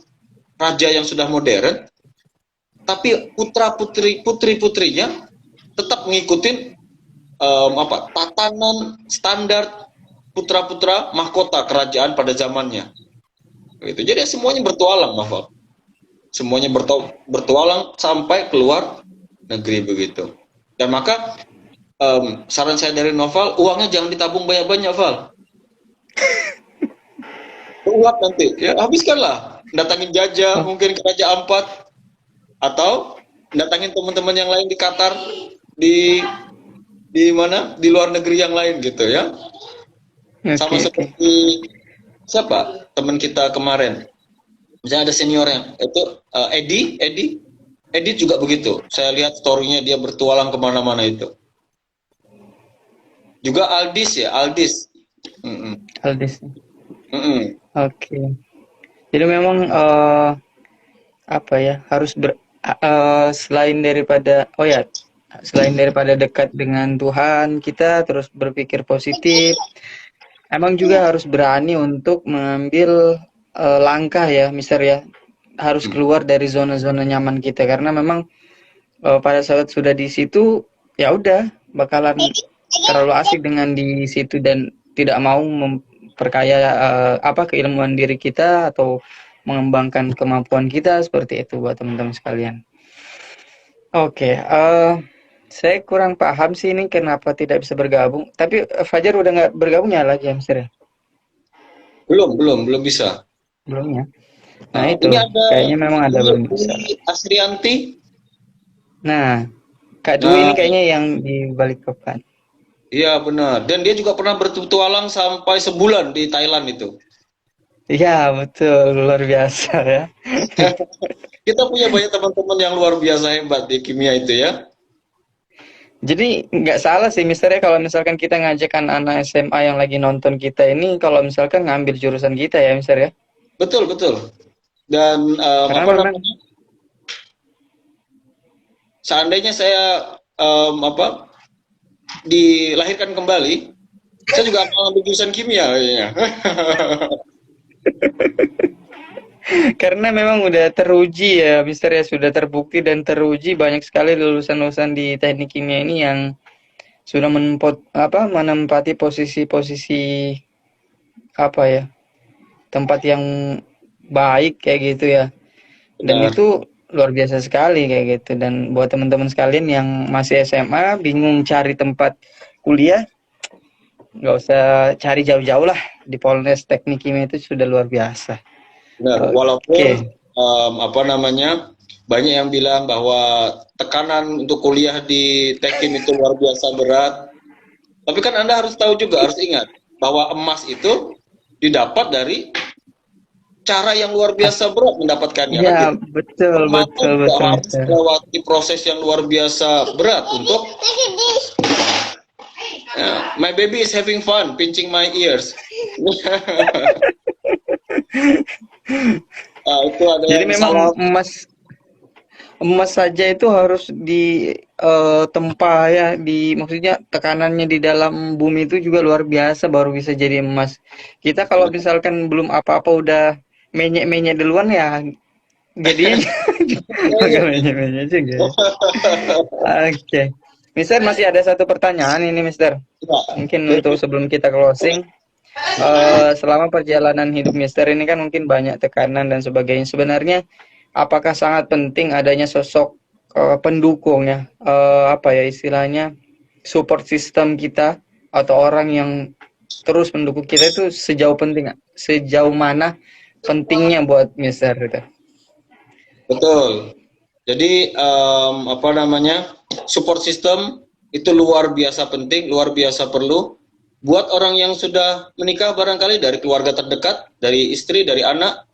raja yang sudah modern, tapi putri-putrinya tetap mengikuti tatanan standar putra-putra mahkota kerajaan pada zamannya. Gitu. Jadi semuanya bertualang, Novel. Semuanya bertualang sampai keluar negeri begitu. Dan maka saran saya dari Novel, uangnya jangan ditabung banyak-banyak, Val. Uang nanti, ya habiskanlah. Datangin Jaja, mungkin ke Raja Ampat, atau datangin teman-teman yang lain di Qatar, di mana, di luar negeri yang lain gitu ya. Sama seperti siapa teman kita kemarin, misalnya ada seniornya itu Edi juga begitu. Saya lihat storynya dia bertualang kemana-mana itu. Juga Aldis.
Aldis. Oke. Jadi memang harus selain daripada dekat dengan Tuhan, kita terus berpikir positif. Emang juga harus berani untuk mengambil langkah ya, Mister ya. Harus keluar dari zona-zona nyaman kita, karena memang pada saat sudah di situ ya udah bakalan terlalu asik dengan di situ dan tidak mau memperkaya keilmuan diri kita atau mengembangkan kemampuan kita, seperti itu buat teman-teman sekalian. Oke, saya kurang paham sih ini kenapa tidak bisa bergabung. Tapi Fajar udah nggak bergabungnya lagi ya, Mister?
Belum bisa.
Belum ya. Nah itu kayaknya memang ada belum bisa.
Asrianti.
Nah, Kak Dwi ini kayaknya yang di balik papan.
Iya benar. Dan dia juga pernah bertualang sampai sebulan di Thailand itu.
Iya, betul, luar biasa ya.
Kita punya banyak teman-teman yang luar biasa hebat di kimia itu ya.
Jadi nggak salah sih Mister ya kalau misalkan kita ngajak anak-anak SMA yang lagi nonton kita ini kalau misalkan ngambil jurusan kita ya Mister ya.
Betul, betul. Dan
Karena
apa
memang
namanya? Seandainya saya apa dilahirkan kembali, saya juga akan ambil jurusan kimia kayaknya.
karena memang udah teruji ya Mister ya, sudah terbukti dan teruji banyak sekali lulusan-lulusan di teknik kimia ini yang sudah menempati posisi-posisi apa ya, tempat yang baik kayak gitu ya. Dan
Benar.
itu luar biasa sekali kayak gitu. Dan buat teman-teman sekalian yang masih SMA bingung cari tempat kuliah, nggak usah cari jauh-jauh lah, di Polnes Teknik Kimia itu sudah luar biasa.
Benar. Walaupun
Oke.
apa namanya banyak yang bilang bahwa tekanan untuk kuliah di Tekim itu luar biasa berat. Tapi kan Anda harus tahu juga, harus ingat bahwa emas itu didapat dari cara yang luar biasa berat mendapatkannya kan
Ya,
gitu.
betul,
Permata
betul,
juga
betul,
harus
betul.
melewati proses yang luar biasa berat untuk my baby is having fun pinching my ears. Itu ada
Jadi
yang
memang
salah.
emas saja itu harus tempa ya, maksudnya tekanannya di dalam bumi itu juga luar biasa baru bisa jadi emas. Kita kalau misalkan belum apa-apa udah menyek-menyek duluan ya jadinya agak menyek-menyek juga ya. Oke. Mister, masih ada satu pertanyaan ini Mister. Mungkin
Ya,
untuk sebelum kita closing, selama perjalanan hidup Mister ini kan mungkin banyak tekanan dan sebagainya. Sebenarnya apakah sangat penting adanya sosok pendukung ya, apa ya istilahnya, support system kita atau orang yang terus mendukung kita itu sejauh mana pentingnya buat Mister itu?
betul. Jadi apa namanya support system itu luar biasa penting, luar biasa perlu buat orang yang sudah menikah barangkali dari keluarga terdekat, dari istri, dari anak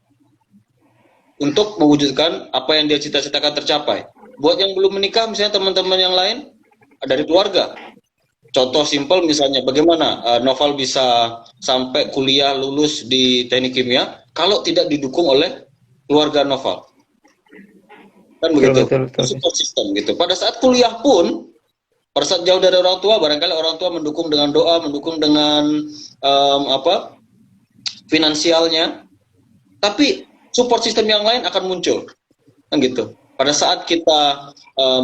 untuk mewujudkan apa yang dia cita-citakan tercapai. Buat yang belum menikah misalnya teman-teman yang lain dari keluarga. Contoh simpel misalnya bagaimana Noval bisa sampai kuliah lulus di teknik kimia kalau tidak didukung oleh keluarga Noval. Kan
Betul,
begitu,
betul, betul.
support system gitu. Pada saat kuliah pun, pada saat jauh dari orang tua, barangkali orang tua mendukung dengan doa, mendukung dengan apa finansialnya, tapi support system yang lain akan muncul, kan gitu. Pada saat kita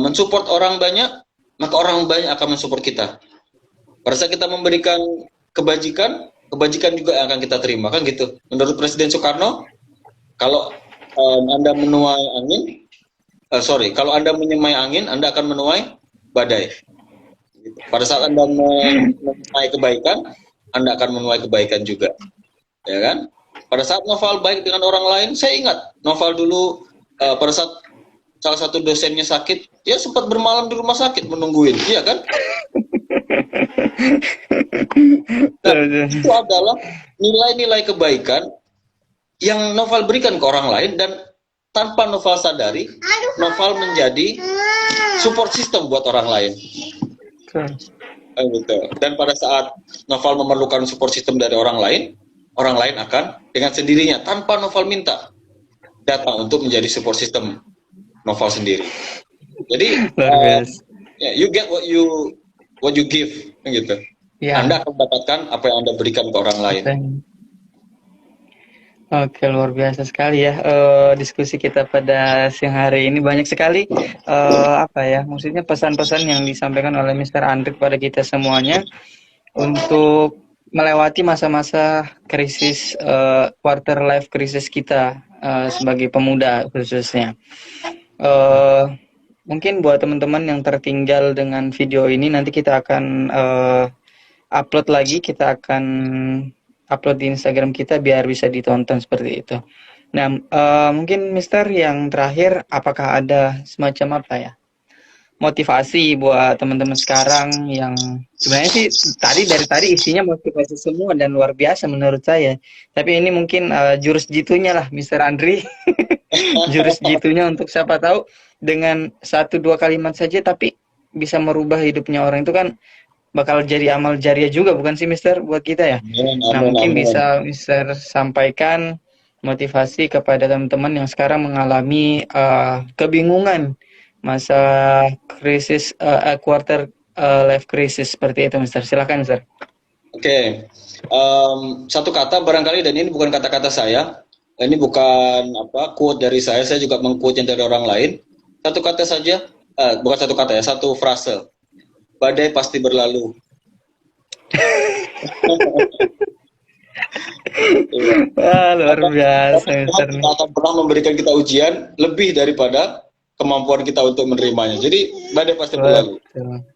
mensupport orang banyak, maka orang banyak akan mensupport kita. Pada saat kita memberikan kebajikan, kebajikan juga yang akan kita terima, kan gitu. Menurut Presiden Soekarno, kalau Anda menuai angin, kalau Anda menyemai angin, Anda akan menuai badai. Pada saat Anda menuai kebaikan, Anda akan menuai kebaikan juga. Ya kan? Pada saat Noval baik dengan orang lain, saya ingat Noval dulu pada saat salah satu dosennya sakit, dia sempat bermalam di rumah sakit menungguin, iya kan? Nah, itu adalah nilai-nilai kebaikan yang Noval berikan ke orang lain dan tanpa Noval sadari, Noval menjadi support system buat orang lain. Gitu. Dan pada saat Noval memerlukan support system dari orang lain akan dengan sendirinya tanpa Noval minta datang untuk menjadi support system Noval sendiri. Jadi you get what you give, gitu. Ya. Anda akan mendapatkan apa yang Anda berikan ke orang lain.
Oke, luar biasa sekali ya diskusi kita pada siang hari ini. Banyak sekali apa ya, maksudnya pesan-pesan yang disampaikan oleh Mr. Andri kepada kita semuanya untuk melewati masa-masa krisis quarter life krisis kita sebagai pemuda khususnya. Mungkin buat teman-teman yang tertinggal dengan video ini, nanti kita akan upload lagi, kita akan upload di Instagram kita biar bisa ditonton seperti itu. Nah, mungkin Mister yang terakhir, apakah ada semacam apa ya, motivasi buat teman-teman sekarang yang sebenarnya sih dari tadi isinya motivasi semua dan luar biasa menurut saya. Tapi ini mungkin jurus jitunya lah, Mister Andri. Jurus jitunya untuk siapa tahu dengan satu dua kalimat saja tapi bisa merubah hidupnya orang itu kan bakal jadi amal jariah juga, bukan sih Mister, buat kita ya.
Amin,
Nah,
amin,
mungkin
amin.
bisa Mister sampaikan motivasi kepada teman-teman yang sekarang mengalami kebingungan masa krisis quarter life crisis seperti itu, Mister. Silakan, Mister.
Oke. Satu kata barangkali, dan ini bukan kata-kata saya. Ini bukan apa quote dari saya juga mengquote yang dari orang lain. Satu kata saja, bukan satu kata ya, satu frase. Badai pasti berlalu. Iya.
Wah, luar
Karena
biasa,
Tuhan
Mister nih.
tidak akan pernah memberikan kita ujian lebih daripada kemampuan kita untuk menerimanya. Jadi badai pasti berlalu.
Betul.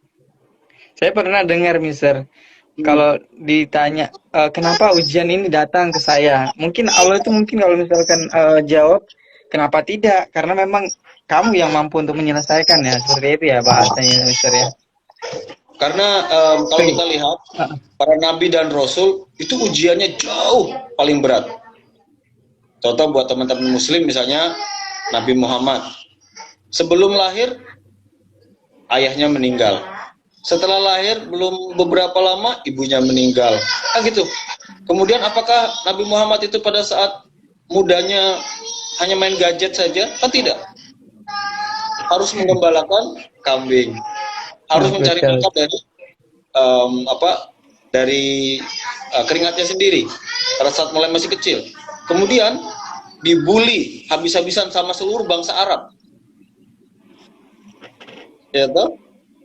Saya pernah dengar, Mister,
Hmm.
kalau ditanya kenapa ujian ini datang ke saya, mungkin Allah itu mungkin kalau misalkan jawab kenapa tidak, karena memang kamu yang mampu untuk menyelesaikan ya, seperti itu ya bahasanya, Mister ya.
Karena kalau kita lihat para nabi dan rasul itu ujiannya jauh paling berat. Contoh buat teman-teman muslim misalnya Nabi Muhammad. Sebelum lahir ayahnya meninggal. Setelah lahir belum beberapa lama ibunya meninggal. Gitu. Kemudian apakah Nabi Muhammad itu pada saat mudanya hanya main gadget saja? Kan tidak. Harus menggembalakan kambing. Harus mencari
Betul.
nafkah dari keringatnya sendiri pada saat mulai masih kecil. Kemudian dibully habis-habisan sama seluruh bangsa Arab. Ya toh?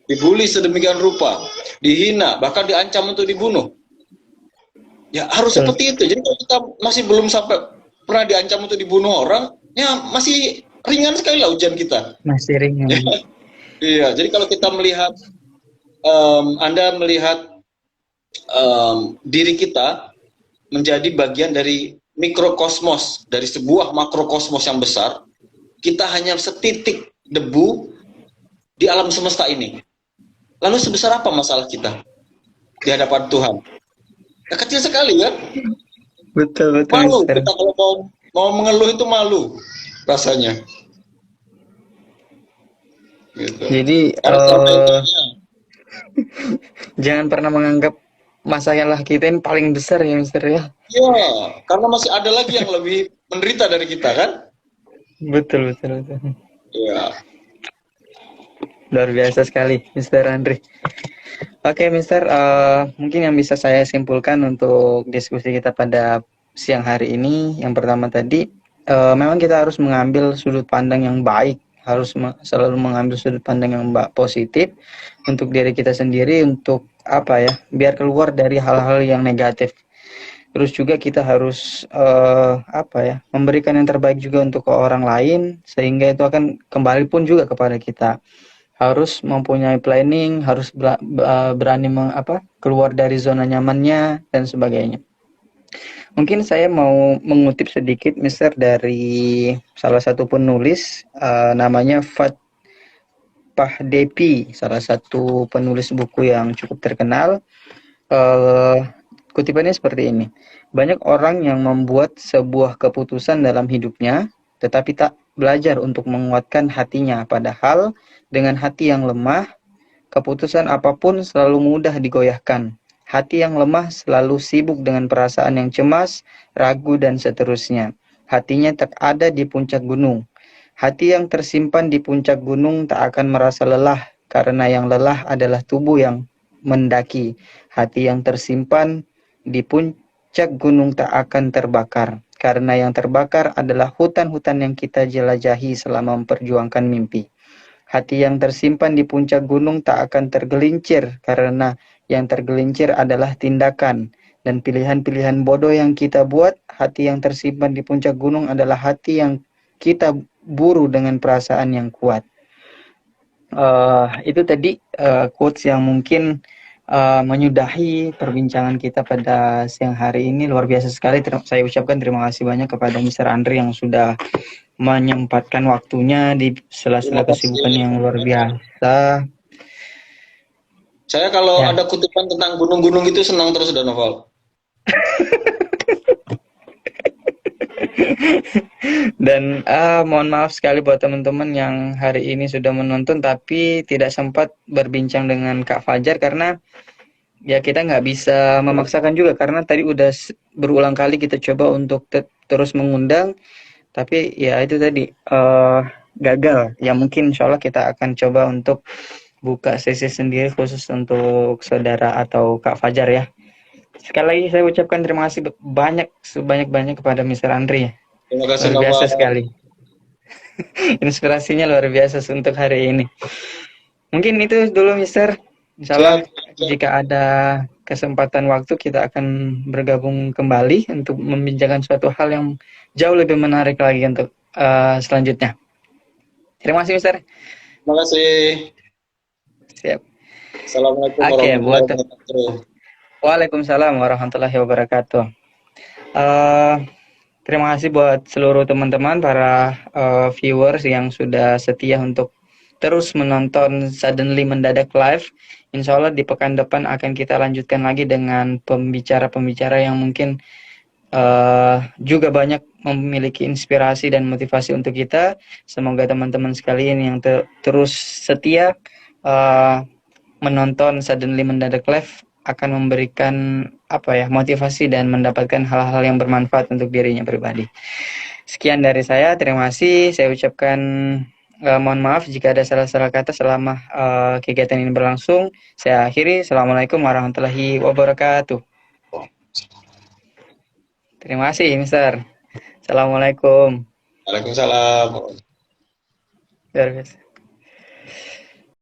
Dibully sedemikian rupa, dihina, bahkan diancam untuk dibunuh. Ya harus
Betul.
seperti itu. Jadi kalau kita masih belum sampai pernah diancam untuk dibunuh orang, ya masih ringan sekali lah ujian kita.
Masih ringan.
Iya, jadi kalau kita melihat, Anda melihat diri kita menjadi bagian dari mikrokosmos, dari sebuah makrokosmos yang besar, kita hanya setitik debu di alam semesta ini. Lalu sebesar apa masalah kita di hadapan Tuhan? Ya, kecil sekali kan?
Betul, betul,
Malu,
Mister.
kita kalau mau mengeluh itu malu rasanya. Gitu.
Jadi
Karena intinya,
jangan pernah menganggap masalah kita ini paling besar ya, Mister ya.
ya, karena masih ada lagi yang lebih menderita dari kita kan?
Betul, betul, betul.
Ya.
Luar biasa sekali, Mister Andri. Oke, Mister, mungkin yang bisa saya simpulkan untuk diskusi kita pada siang hari ini, yang pertama tadi, memang kita harus mengambil sudut pandang yang baik, harus selalu mengambil sudut pandang yang positif untuk diri kita sendiri, untuk apa ya, biar keluar dari hal-hal yang negatif. Terus juga kita harus apa ya, memberikan yang terbaik juga untuk ke orang lain, sehingga itu akan kembali pun juga kepada kita. Harus mempunyai planning, harus berani keluar dari zona nyamannya dan sebagainya. Mungkin saya mau mengutip sedikit, Mister, dari salah satu penulis namanya Depi, salah satu penulis buku yang cukup terkenal. Kutipannya seperti ini. Banyak orang yang membuat sebuah keputusan dalam hidupnya, tetapi tak belajar untuk menguatkan hatinya. Padahal dengan hati yang lemah, keputusan apapun selalu mudah digoyahkan. Hati yang lemah selalu sibuk dengan perasaan yang cemas, ragu, dan seterusnya. Hatinya tak ada di puncak gunung. Hati yang tersimpan di puncak gunung tak akan merasa lelah, karena yang lelah adalah tubuh yang mendaki. Hati yang tersimpan di puncak gunung tak akan terbakar, karena yang terbakar adalah hutan-hutan yang kita jelajahi selama memperjuangkan mimpi. Hati yang tersimpan di puncak gunung tak akan tergelincir, karena yang tergelincir adalah tindakan dan pilihan-pilihan bodoh yang kita buat. Hati yang tersimpan di puncak gunung adalah hati yang kita buru dengan perasaan yang kuat. Itu tadi quotes yang mungkin menyudahi perbincangan kita pada siang hari ini. Luar biasa sekali. Saya ucapkan terima kasih banyak kepada Mr. Andri yang sudah menyempatkan waktunya di
Terima
sela-sela kesibukan
kasih.
yang luar biasa.
Saya kalau
Ya,
ada kutipan tentang gunung-gunung itu senang terus, dan Noval.
dan mohon maaf sekali buat teman-teman yang hari ini sudah menonton tapi tidak sempat berbincang dengan Kak Fajar karena ya kita nggak bisa memaksakan juga karena tadi udah berulang kali kita coba untuk terus mengundang tapi ya itu tadi gagal. Ya mungkin insya Allah kita akan coba untuk buka sesi sendiri khusus untuk saudara atau Kak Fajar ya. Sekali lagi saya ucapkan terima kasih banyak sebanyak-banyak kepada Mr. Andri ya.
Terima kasih,
Luar biasa
Noval.
sekali. Inspirasinya luar biasa untuk hari ini. Mungkin itu dulu Mister. Insya Allah
Siap.
jika ada kesempatan waktu kita akan bergabung kembali untuk membincangkan suatu hal yang jauh lebih menarik lagi untuk selanjutnya. Terima kasih Mister.
Terima kasih.
Siap.
Assalamualaikum
Oke,
warahmatullahi wabarakatuh.
Waalaikumsalam warahmatullahi wabarakatuh. Eh, Terima kasih buat seluruh teman-teman para viewers yang sudah setia untuk terus menonton Suddenly Mendadak Live. Insya Allah di pekan depan akan kita lanjutkan lagi dengan pembicara-pembicara yang mungkin juga banyak memiliki inspirasi dan motivasi untuk kita. Semoga teman-teman sekalian yang terus setia menonton Suddenly Mendadak Live akan memberikan motivasi dan mendapatkan hal-hal yang bermanfaat untuk dirinya pribadi. Sekian dari saya, terima kasih. Saya ucapkan mohon maaf jika ada salah-salah kata selama kegiatan ini berlangsung. Saya akhiri. Assalamualaikum warahmatullahi wabarakatuh. Terima kasih, Mister. Assalamualaikum.
Waalaikumsalam.
Luar biasa.